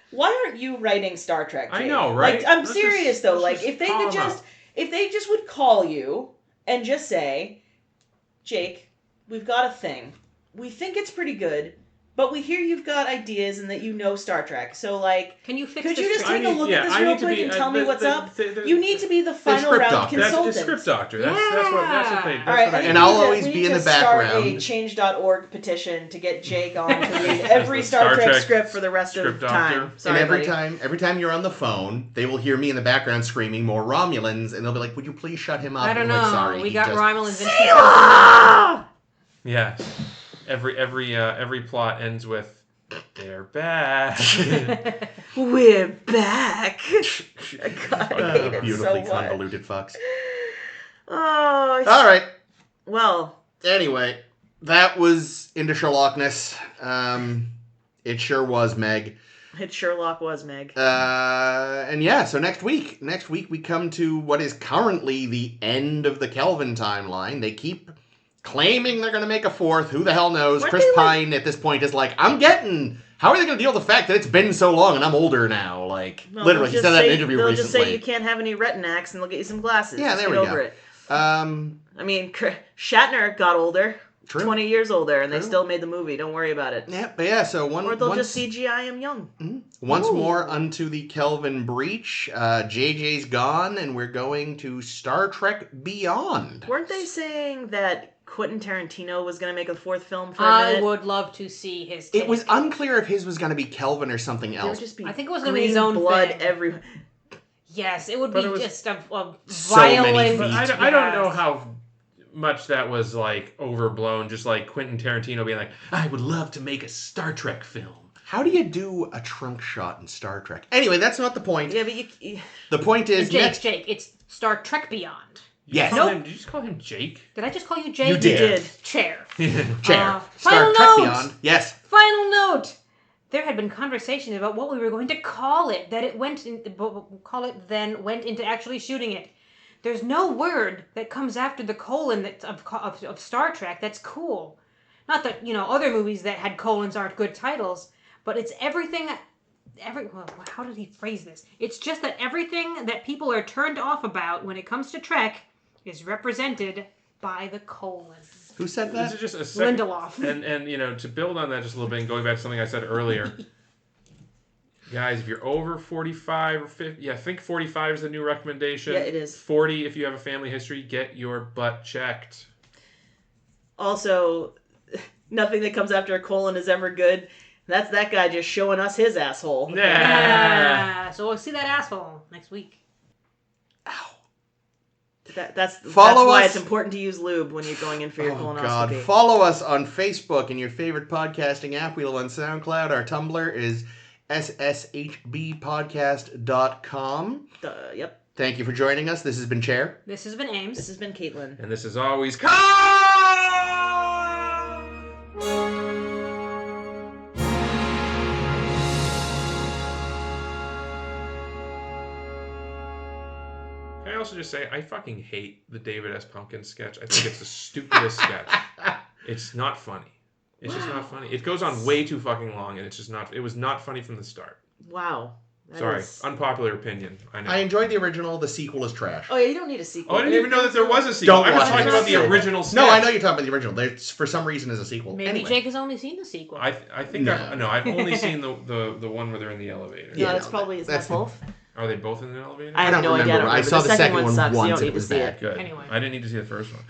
Why aren't you writing Star Trek? Jake? I know, right? Like, I'm Let's serious just- though. let's Like, just if they call could him just, out. if they just would call you and just say, Jake, we've got a thing. We think it's pretty good, but we hear you've got ideas and that you know Star Trek. So, like, Can you fix could this? you just script? take a look at this real quick and tell me what's up? You need to be the final script round doctor. That's consultant. the script doctor. That's what they. All right, That's I what think And we I'll need to- always we be need in to the background. Start a change.org petition to get Jake on to read every The Star Star Trek Trek script for the rest of script the doctor. time. Sorry, And buddy. every time you're on the phone, they will hear me in the background screaming more Romulans, and they'll be like, "Would you please shut him up?" I don't I'm know. like, sorry, we he got just- Romulans and Yeah. Every plot ends with they're back. We're back. God, I hate it so beautifully much. convoluted fucks. Oh, All right. well, Anyway, that was Into Sherlockness. It sure was, Meg. it Sherlock was Meg. And yeah, so next week we come to what is currently the end of the Kelvin timeline. They keep claiming they're going to make a fourth. Who the hell knows? Weren't Chris they, like- Pine at this point is like, how are they going to deal with the fact that it's been so long and I'm older now? Like, No, literally, he they'll said just that in say- an interview they'll recently. just say you can't have any retinacs and they'll get you some glasses. Yeah, Just there get we over go. it. I mean, Shatner got older. True. 20 years older, and they True. still made the movie. Don't worry about it. Yeah, but yeah, so Or they'll just CGI him young. once Ooh. more unto the Kelvin breach. JJ's gone, and we're going to Star Trek Beyond. Weren't they saying that Quentin Tarantino was going to make a fourth film for a I minute? would love to see his It take. was unclear if his was going to be Kelvin or something There would else. just be I think it was gonna be green his own blood thing. everywhere. Yes, it would But be it was just a so many violent... feet. But I don't know how much that was like overblown. Just like Quentin Tarantino being like, "I would love to make a Star Trek film." How do you do a trunk shot in Star Trek? Anyway, that's not the point. Yeah, but you The point is, Jake, it's Star Trek Beyond. Yes. Did you just call him Jake? Did I just call you Jake? You did. Chair. Chair. Star final Trek note! Beyond. Yes. Final note. There had been conversation about what we were going to call it. That it went went into actually shooting it. There's no word that comes after the colon of Star Trek that's cool. Not that, other movies that had colons aren't good titles, but it's everything. How did he phrase this? It's just that everything that people are turned off about when it comes to Trek is represented by the colon. Who said This that? is just a second. Lindelof. And to build on that just a little bit and going back to something I said earlier, Guys, if you're over 45 or 50, I think 45 is the new recommendation. Yeah, it is. 40 if you have a family history, get your butt checked. Also, nothing that comes after a colon is ever good. That's that guy just showing us his asshole. Yeah. So we'll see that asshole next week. That's Follow why us. it's important to use lube when you're going in for your colonoscopy. God. Follow us on Facebook and your favorite podcasting app. We're on SoundCloud. Our Tumblr is sshbpodcast.com. Yep. Thank you for joining us. This has been Chair. This has been Ames. This has been Caitlin. And this is always Can I also just say, I fucking hate the David S. Pumpkins sketch. I think it's the stupidest sketch. It's not funny. It's just not funny. It goes on way too fucking long, and it's just not. It was not funny from the start. Wow. Sorry, unpopular opinion. I know. I enjoyed the original. The sequel is trash. Oh yeah, you don't need a sequel. Oh, I didn't even know that there was a sequel. Don't I was watch talking it. about the original sketch. No, I know you're talking about the original. There's, for some reason, is a sequel. Maybe Anyway. Jake has only seen the sequel. I think No. I've only seen the one where they're in the elevator. No, Yeah, that's no, probably it's that's- not both. Are they both in the elevator? I have don't no idea. remember. I saw the second one sucks. once, You don't it need to was see bad. it. Good. Anyway. I didn't need to see the first one.